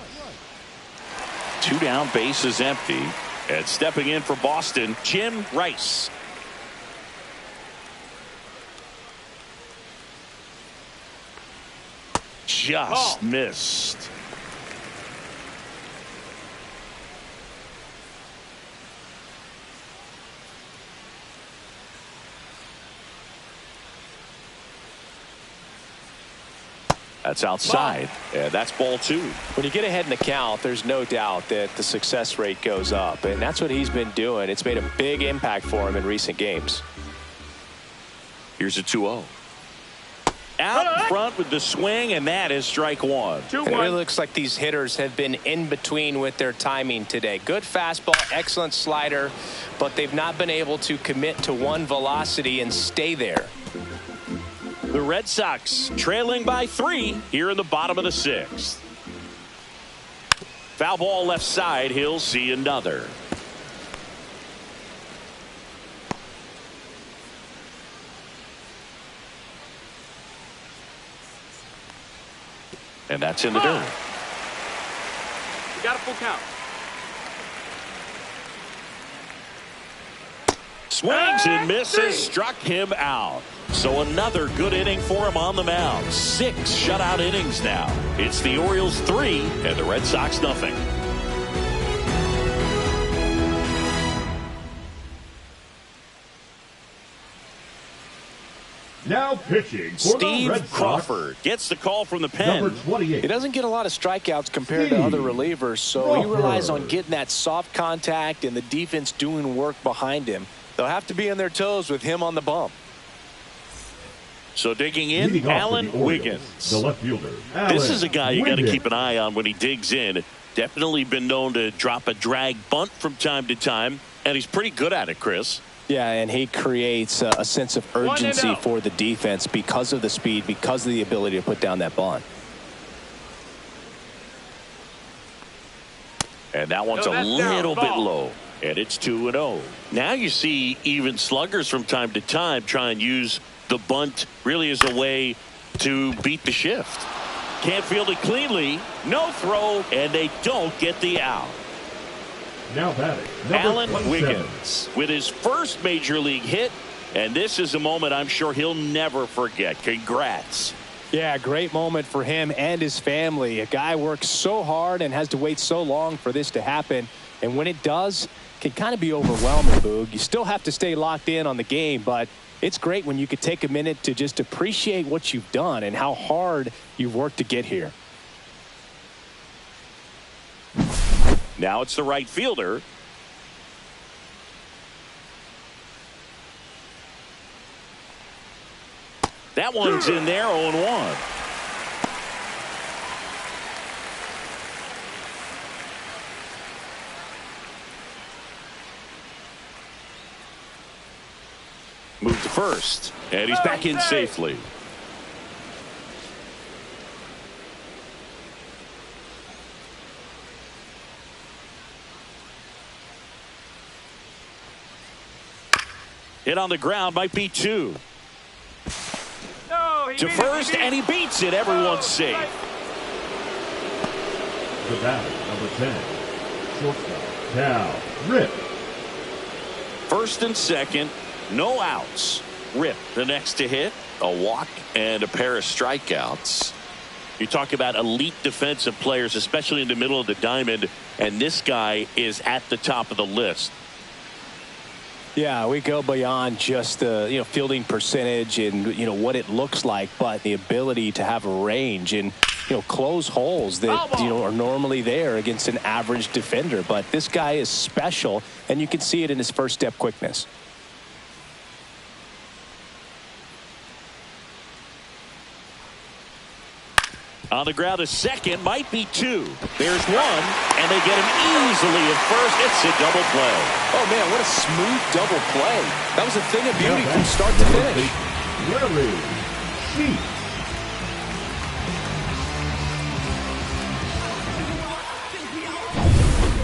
2 down, bases empty. And stepping in for Boston, Jim Rice. Just missed. That's outside, and that's ball 2. When you get ahead in the count, there's no doubt that the success rate goes up, and that's what he's been doing. It's made a big impact for him in recent games. Here's a 2-0. Out in front with the swing, and that is strike 1. It really looks like these hitters have been in between with their timing today. Good fastball, excellent slider, but they've not been able to commit to one velocity and stay there. The Red Sox trailing by 3 here in the bottom of the 6th. Foul ball left side. He'll see another. And that's in the dirt. You got a full count. Swings and misses. Struck him out. So another good inning for him on the mound. 6 shutout innings now. It's the Orioles 3 and the Red Sox nothing. Now pitching for Steve the Red Sox, Crawford gets the call from the pen. number 28. He doesn't get a lot of strikeouts compared to other relievers, so he relies on getting that soft contact and the defense doing work behind him. They'll have to be on their toes with him on the bump. So digging in, Leading off Alan for the Orioles, Wiggins. the left fielder. This is a guy you got to Wiggins. keep an eye on when he digs in. Definitely been known to drop a drag bunt from time to time, and he's pretty good at it, Chris. Yeah, and he creates a sense of urgency for the defense because of the speed, because of the ability to put down that bunt. And that one's a little bit low. And it's 2-0. Now you see even sluggers from time to time try and use the bunt really as a way to beat the shift. Can't field it cleanly. No throw, and they don't get the out. Now batting, Alan 27. Wiggins with his first major league hit. And this is a moment I'm sure he'll never forget. Congrats. Yeah, great moment for him and his family. A guy works so hard and has to wait so long for this to happen. And when it does, it can kind of be overwhelming, Boog. You still have to stay locked in on the game, but it's great when you could take a minute to just appreciate what you've done and how hard you've worked to get here. Now it's the right fielder. That one's in there, 0-1. Move to first, and he's back in safely. Hit on the ground, might be 2. To first, and he beats it. Everyone's safe. The batter, number 10, shortstop, Cal Rip. First and second, no outs. Rip, the next to hit, a walk and a pair of strikeouts. You talk about elite defensive players, especially in the middle of the diamond, and this guy is at the top of the list. Yeah, we go beyond just the fielding percentage and what it looks like, but the ability to have a range and close holes that are normally there against an average defender. But this guy is special, and you can see it in his first step quickness. On the ground, a second, might be 2. There's 1, and they get him easily at first. It's a double play. Oh, man, what a smooth double play. That was a thing of beauty from start to finish. Larry Sheets.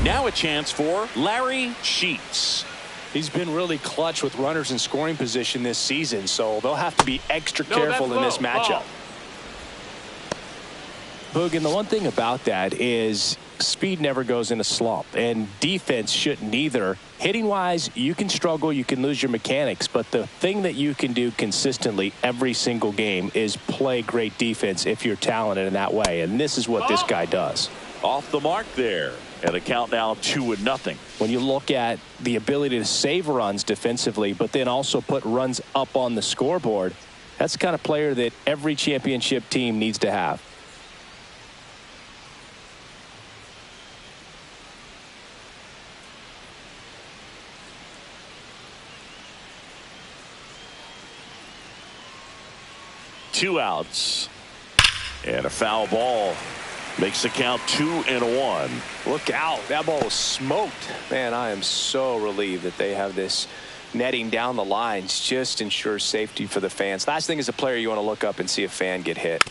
Now a chance for Larry Sheets. He's been really clutch with runners in scoring position this season, so they'll have to be extra careful in this matchup. Boog, and the one thing about that is speed never goes in a slump, and defense shouldn't either. Hitting-wise, you can struggle, you can lose your mechanics, but the thing that you can do consistently every single game is play great defense if you're talented in that way, and this is what this guy does. Off the mark there, and a count now 2-0. When you look at the ability to save runs defensively, but then also put runs up on the scoreboard, that's the kind of player that every championship team needs to have. Two outs. And a foul ball. Makes the count 2-1. Look out. That ball was smoked. Man, I am so relieved that they have this netting down the lines. Just ensures safety for the fans. Last thing as a player, you want to look up and see a fan get hit.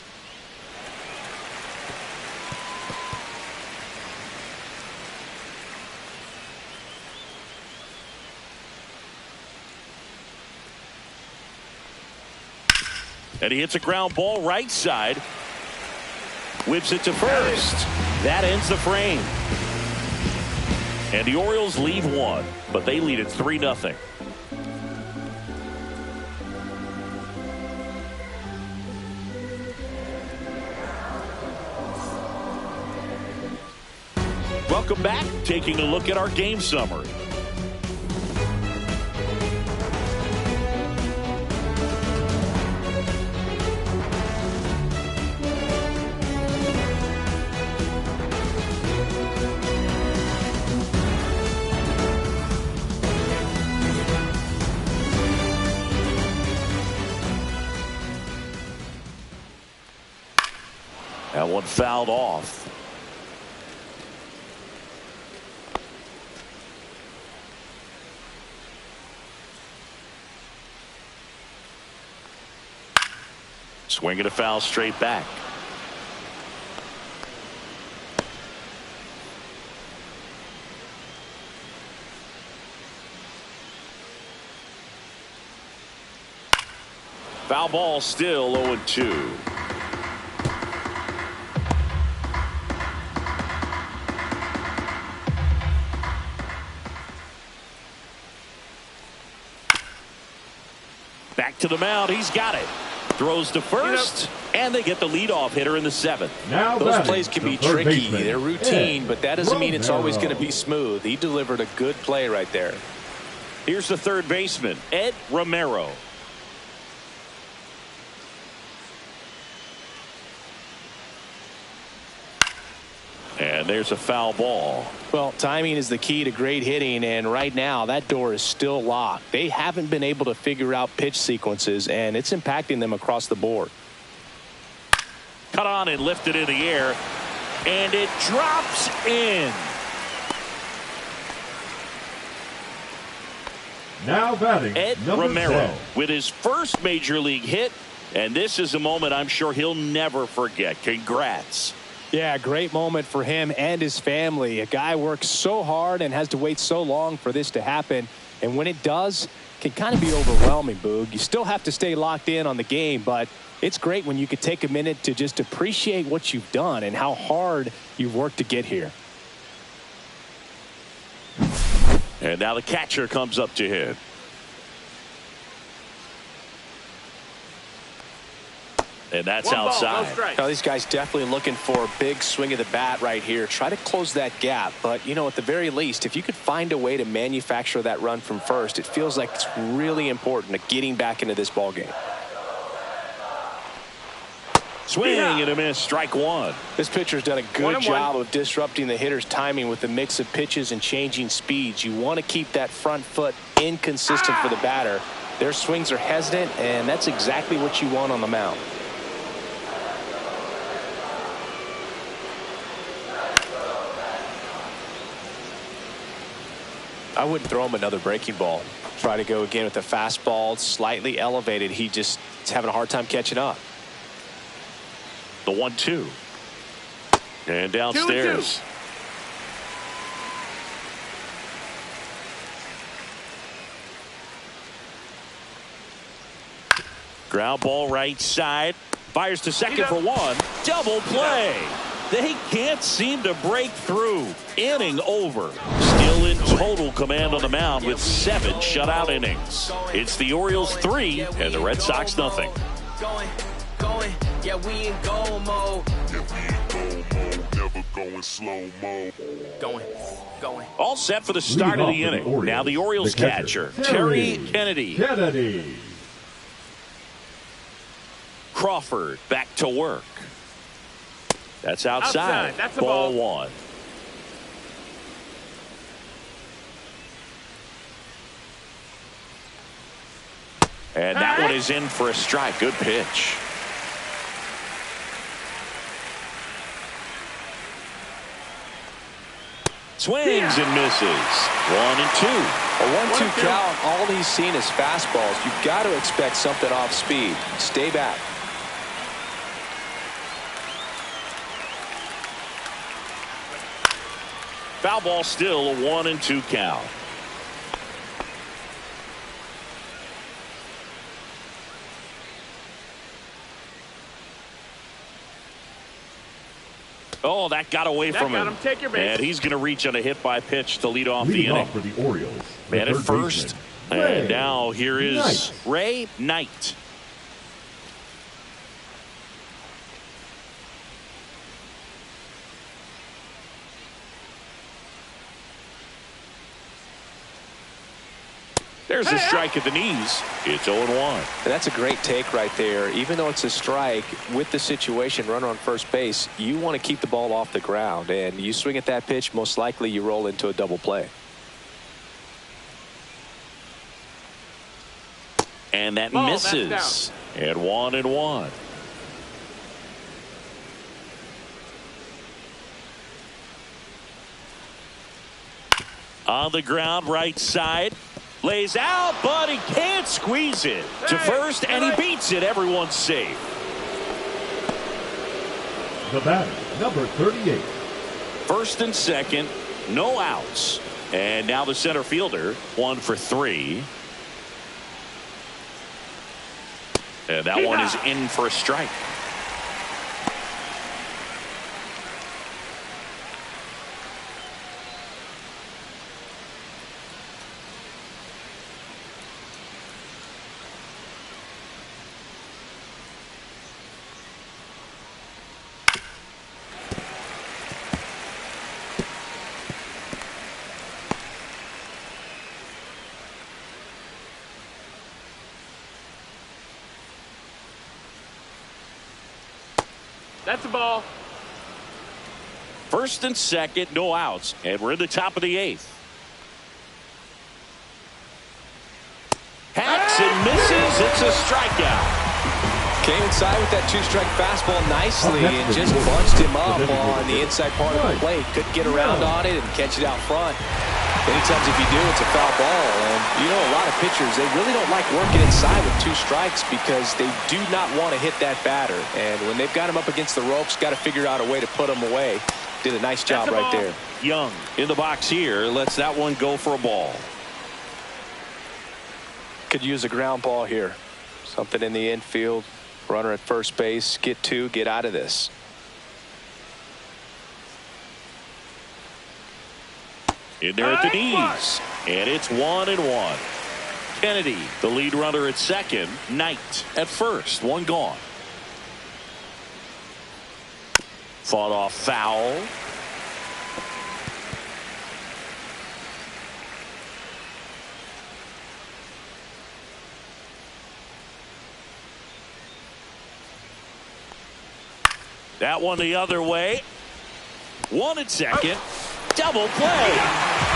And he hits a ground ball right side. Whips it to first. That ends the frame. And the Orioles lead one, but they lead it 3-0. Welcome back. Taking a look at our game summary. That one fouled off. Swing and a foul straight back. Foul ball still 0-2. Back to the mound. He's got it. Throws to first, and they get the leadoff hitter in the 7th. Now those plays can be tricky. They're routine, but that doesn't mean it's always going to be smooth. He delivered a good play right there. Here's the third baseman, Ed Romero. And there's a foul ball. Well, timing is the key to great hitting, and right now that door is still locked. They haven't been able to figure out pitch sequences, and it's impacting them across the board. Cut on and lifted in the air, and it drops in. Now batting, Ed Romero 10. with his first major league hit, and this is a moment I'm sure he'll never forget. Congrats. Yeah, great moment for him and his family. A guy works so hard and has to wait so long for this to happen. And when it does, it can kind of be overwhelming, Boog. You still have to stay locked in on the game, but it's great when you could take a minute to just appreciate what you've done and how hard you've worked to get here. And now the catcher comes up to hit. And that's outside. Now, these guys definitely looking for a big swing of the bat right here. Try to close that gap. But, you know, at the very least, if you could find a way to manufacture that run from first, it feels like it's really important to getting back into this ball game. Swing and a miss. Strike one. This pitcher's done a good job of disrupting the hitter's timing with the mix of pitches and changing speeds. You want to keep that front foot inconsistent for the batter. Their swings are hesitant, and that's exactly what you want on the mound. I wouldn't throw him another breaking ball. Try to go again with the fastball, slightly elevated. He just is having a hard time catching up. The 1-2. And downstairs. Ground ball right side. Fires to second for one. Double play. They can't seem to break through. Inning over. Still in total command on the mound with 7 shutout innings. It's the Orioles 3 and the Red Sox nothing. Going, yeah, we in go mode. Never going slow mode. Going. All set for the start of the inning. Now the Orioles catcher, Terry Kennedy. Crawford back to work. That's outside. That's a ball ball. 1. And that one is in for a strike. Good pitch. Swings and misses. 1-2. A 1-2 count. All he's seen is fastballs. You've got to expect something off speed. Stay back. Foul ball, still a 1-2 count. Oh, that got away from him. Take your base. And he's going to reach on a hit by pitch to lead off the inning. For the Orioles, Man at first. And now here is Ray Knight. There's a strike at the knees. It's 0-1. And that's a great take right there. Even though it's a strike, with the situation, runner on first base, you want to keep the ball off the ground. And you swing at that pitch, most likely you roll into a double play. And that misses. At 1-1. On the ground, right side. Lays out, but he can't squeeze it to first, and he beats it. Everyone's safe. The batter, number 38. First and second, no outs. And now the center fielder, 1 for 3. And that one is in for a strike. That's a ball. First and second, no outs. And we're in the top of the 8th. Hacks and misses. It's a strikeout. Came inside with that 2-strike fastball nicely and just bunched him up on the inside part of the plate. Couldn't get around on it and catch it out front. Many times if you do, it's a foul ball. And you know, a lot of pitchers, they really don't like working inside with 2 strikes because they do not want to hit that batter. And when they've got him up against the ropes, got to figure out a way to put him away. Did a nice job right there. Young in the box here. Lets that one go for a ball. Could use a ground ball here. Something in the infield. Runner at first base. Get 2. Get out of this. In there at the knees. And it's 1-1. Kennedy, the lead runner at second. Knight at first. 1 gone. Fought off foul. That one the other way. 1 at second. Double play.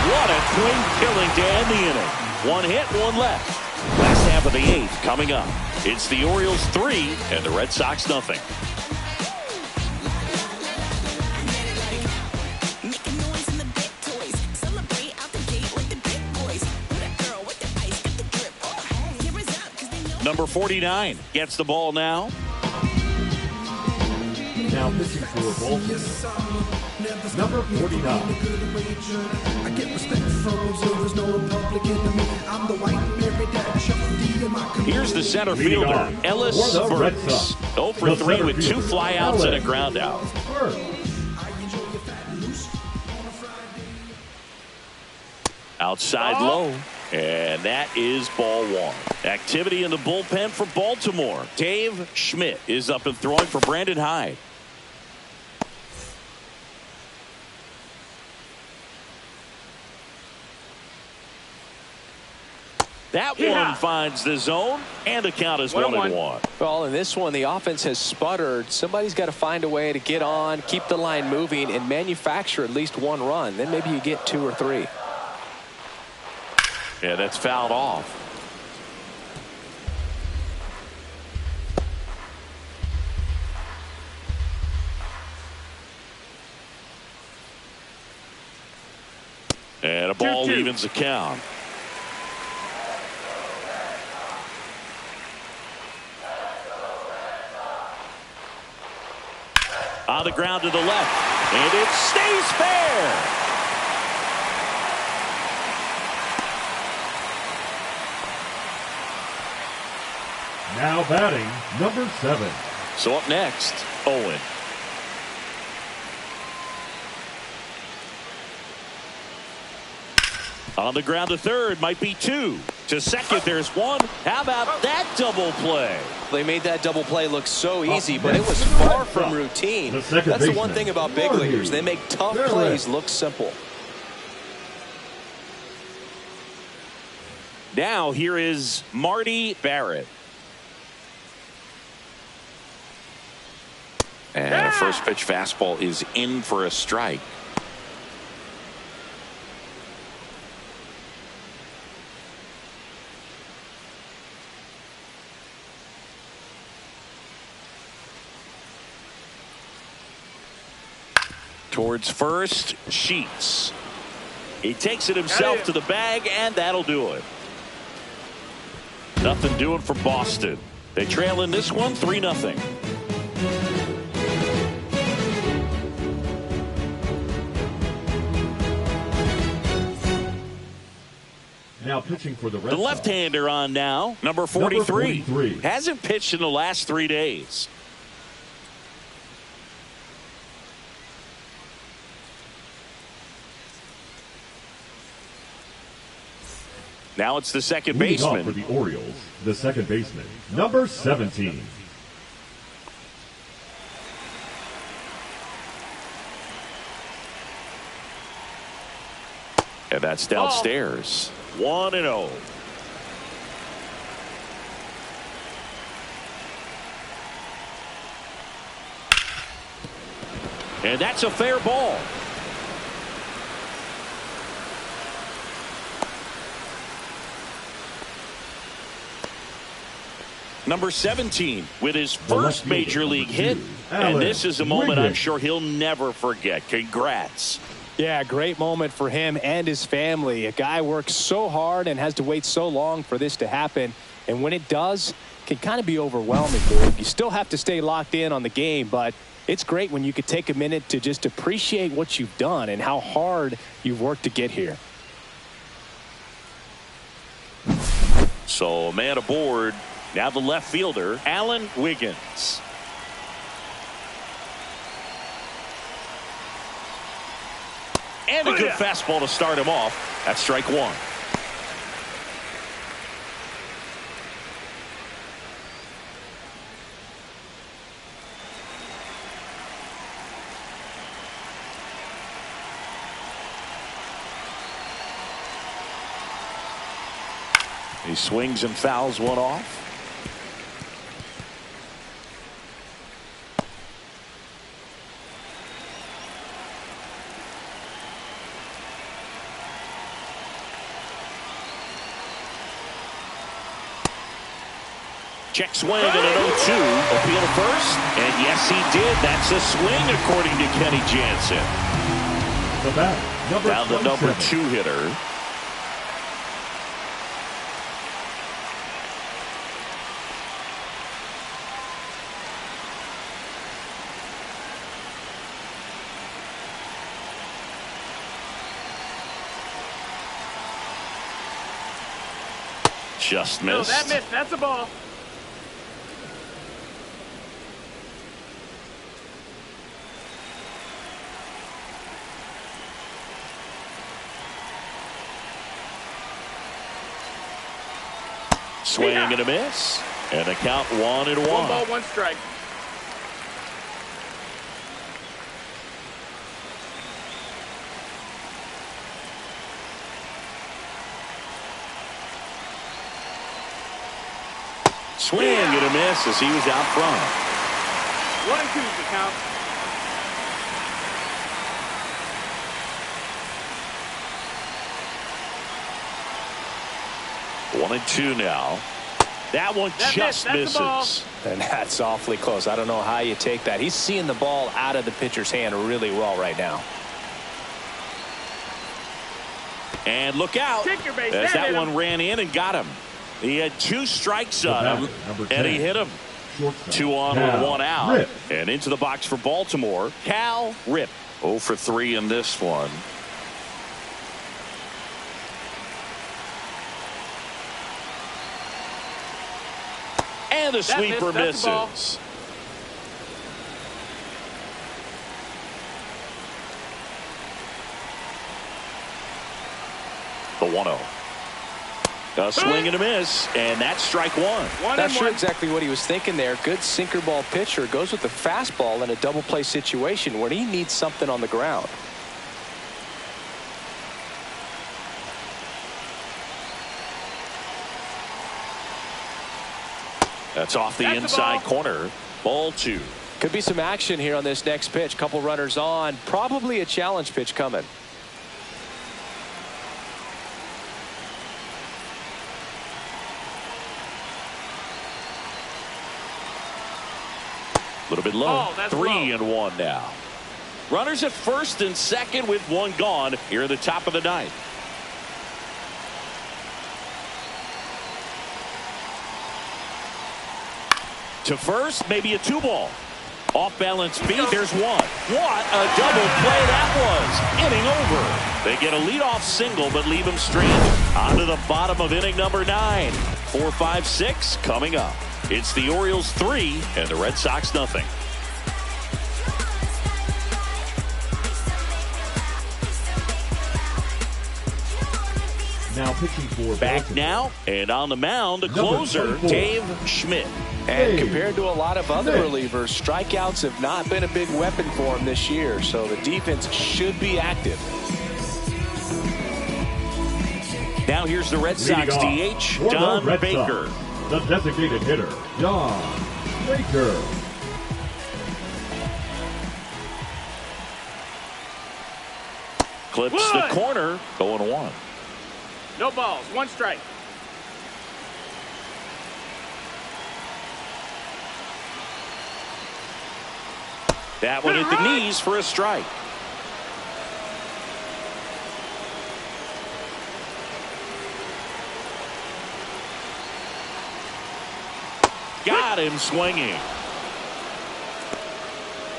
What a twin killing to end the inning. 1 hit, 1 left. Last half of the 8th coming up. It's the Orioles 3 and the Red Sox nothing. Number 49 gets the ball now. Now pitching for Baltimore, number 49. Here's the center fielder, Stewartverse. 0 for 3 with 2 flyouts and a ground out. Outside low, and that is ball 1. Activity in the bullpen for Baltimore. Dave Schmidt is up and throwing for Brandon Hyde. That one finds the zone, and the count is 1-1. Well, in this one, the offense has sputtered. Somebody's got to find a way to get on, keep the line moving, and manufacture at least 1 run. Then maybe you get 2 or 3. Yeah, that's fouled off. And a ball evens the count. On the ground to the left, and it stays fair. Now batting, number 7. So up next, Owen. On the ground to third, might be 2. To second, there's 1. How about that double play? They made that double play look so easy, but it was far from routine. That's the one thing about big leaguers. They make tough plays look simple. Now here is Marty Barrett. And a first pitch fastball is in for a strike. Towards first, Sheets. He takes it himself to the bag, and that'll do it. Nothing doing for Boston. They trail in this one 3-0. Now pitching for the Red Sox. The left-hander on now, number 43. Hasn't pitched in the last 3 days. Now it's the second baseman. For the Orioles, the second baseman, number 17. And that's downstairs. 1-0. And that's a fair ball. Number 17 with his first major league hit. And this is a moment I'm sure he'll never forget. Congrats. Yeah, great moment for him and his family. A guy works so hard and has to wait so long for this to happen. And when it does, it can kind of be overwhelming. You still have to stay locked in on the game, but it's great when you could take a minute to just appreciate what you've done and how hard you've worked to get here. So a man aboard. Now the left fielder, Alan Wiggins. And a good fastball to start him off. That's strike 1. He swings and fouls one off. Check swing and an 0-2. Appeal to first. And yes, he did. That's a swing, according to Kenny Jansen. Now the number 2 hitter. Just No, missed. that missed. That's a ball. Swing and a miss. And a count 1-1. 1 ball, 1 strike. Swing and a miss as he was out front. 1-2 is the count. One and two now. That one just misses. And that's awfully close. I don't know how you take that. He's seeing the ball out of the pitcher's hand really well right now. And look out. Take your base. As that hit one him. ran in and got him. He had 2 strikes on him, and he hit him. 2 on with 1 out. Rip. And into the box for Baltimore, Cal Rip. 0 for 3 in this one. And the sweeper misses. The 1-0. A swing and a miss, and that's strike 1. Not sure exactly what he was thinking there. Good sinker ball pitcher goes with the fastball in a double play situation where he needs something on the ground. That's off the inside corner. Ball 2. Could be some action here on this next pitch. Couple runners on. Probably a challenge pitch coming. A little bit low. 3-1 now. Runners at first and second with 1 gone here at the top of the 9th. To first, maybe a 2-ball. Off balance feed, there's 1. What a double play that was. Inning over. They get a leadoff single, but leave him stranded. On to the bottom of inning number 9. 4, 5, 6 coming up. It's the Orioles 3 and the Red Sox nothing. Now pitching for Back Baltimore. now and on the mound, the closer, 24. Dave Schmidt. And compared to a lot of other relievers, strikeouts have not been a big weapon for him this year, so the defense should be active. Now here's the Red Leading Sox off DH, for the Don Red Baker. Sox, the designated hitter, Don Baker. Clips the corner, going 1. No balls, 1 strike. That one at the knees for a strike. Got him swinging.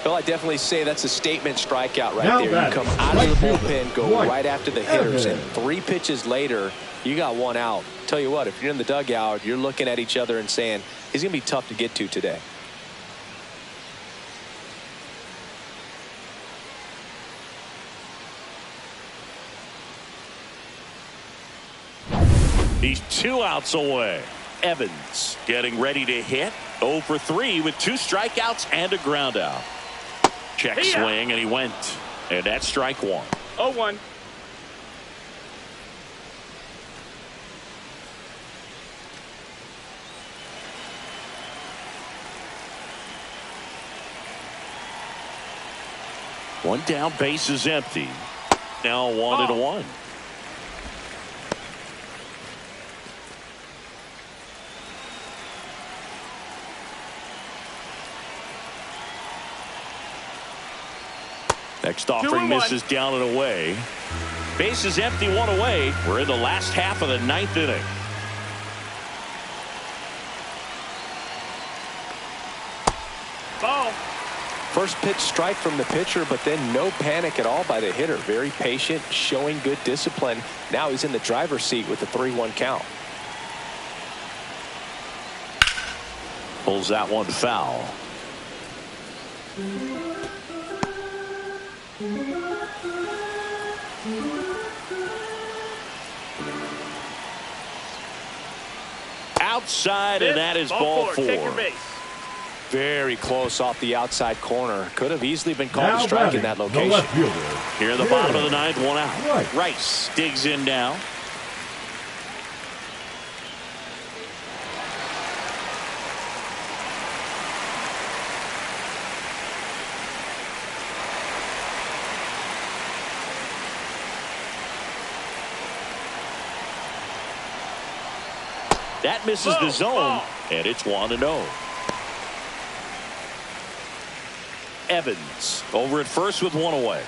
Well, I definitely say that's a statement strikeout right Now there. You batting, come out right of the fielder, bullpen, go Dwight right after the hitters, and Evans. 3 pitches later, you got 1 out. Tell you what, if you're in the dugout, you're looking at each other and saying, he's going to be tough to get to today. He's 2 outs away. Evans getting ready to hit. 0 for 3 with 2 strikeouts and a ground out. Check swing, and he went. And that's strike 1. 0-1. One down, base is empty. Now 1-1. Next offering misses down and away. Base is empty, 1 away. We're in the last half of the 9th inning. Ball. First pitch strike from the pitcher, but then no panic at all by the hitter. Very patient, showing good discipline. Now he's in the driver's seat with the 3-1 count. Pulls that one foul. Outside, and that is ball 4. Take your base. Very close off the outside corner. Could have easily been called a strike in that location. The left fielder. Here in the bottom of the ninth, one out. Right. Rice digs in now. That misses the zone, and it's 1-0. Evans over at first with one away.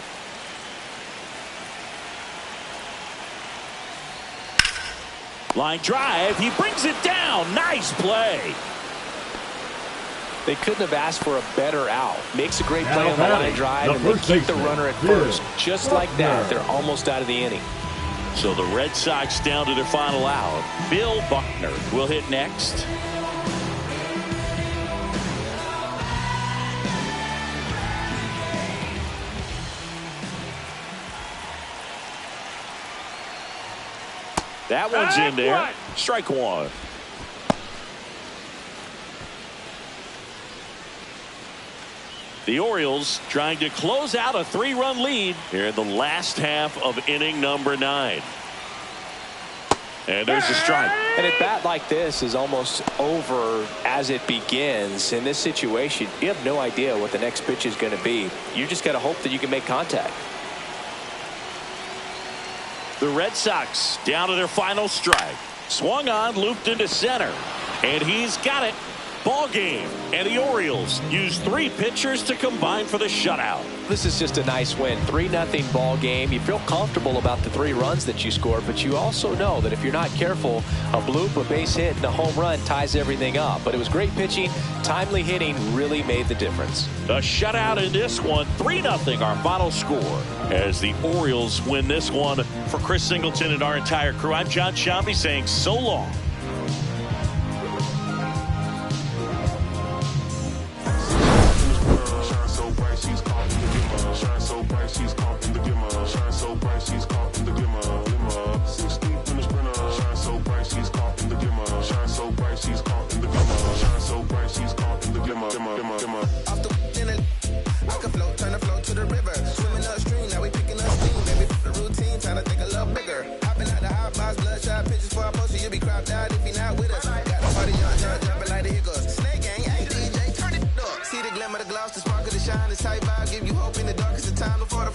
Line drive. He brings it down. Nice play. They couldn't have asked for a better out. Makes a great play on the line drive, and they keep the runner at first. Just like that, they're almost out of the inning. So the Red Sox down to their final out. Bill Buckner will hit next. That one's in there. Strike one. The Orioles trying to close out a 3-run lead here in the last half of inning number 9. And there's a strike. And a bat like this is almost over as it begins. In this situation, you have no idea what the next pitch is going to be. You just got to hope that you can make contact. The Red Sox down to their final strike. Swung on, looped into center. And he's got it. Ball game. And the Orioles use 3 pitchers to combine for the shutout. This is just a nice win. 3-0 ball game. You feel comfortable about the 3 runs that you scored, but you also know that if you're not careful, a bloop, a base hit, and a home run ties everything up. But it was great pitching. Timely hitting really made the difference. The shutout in this one, 3-0 our final score as the Orioles win this one. For Chris Singleton and our entire crew, I'm John Shambi saying so long. See the glimmer, the gloss, the spark of the shine, the tight vibe, give you hope in the darkest of time before the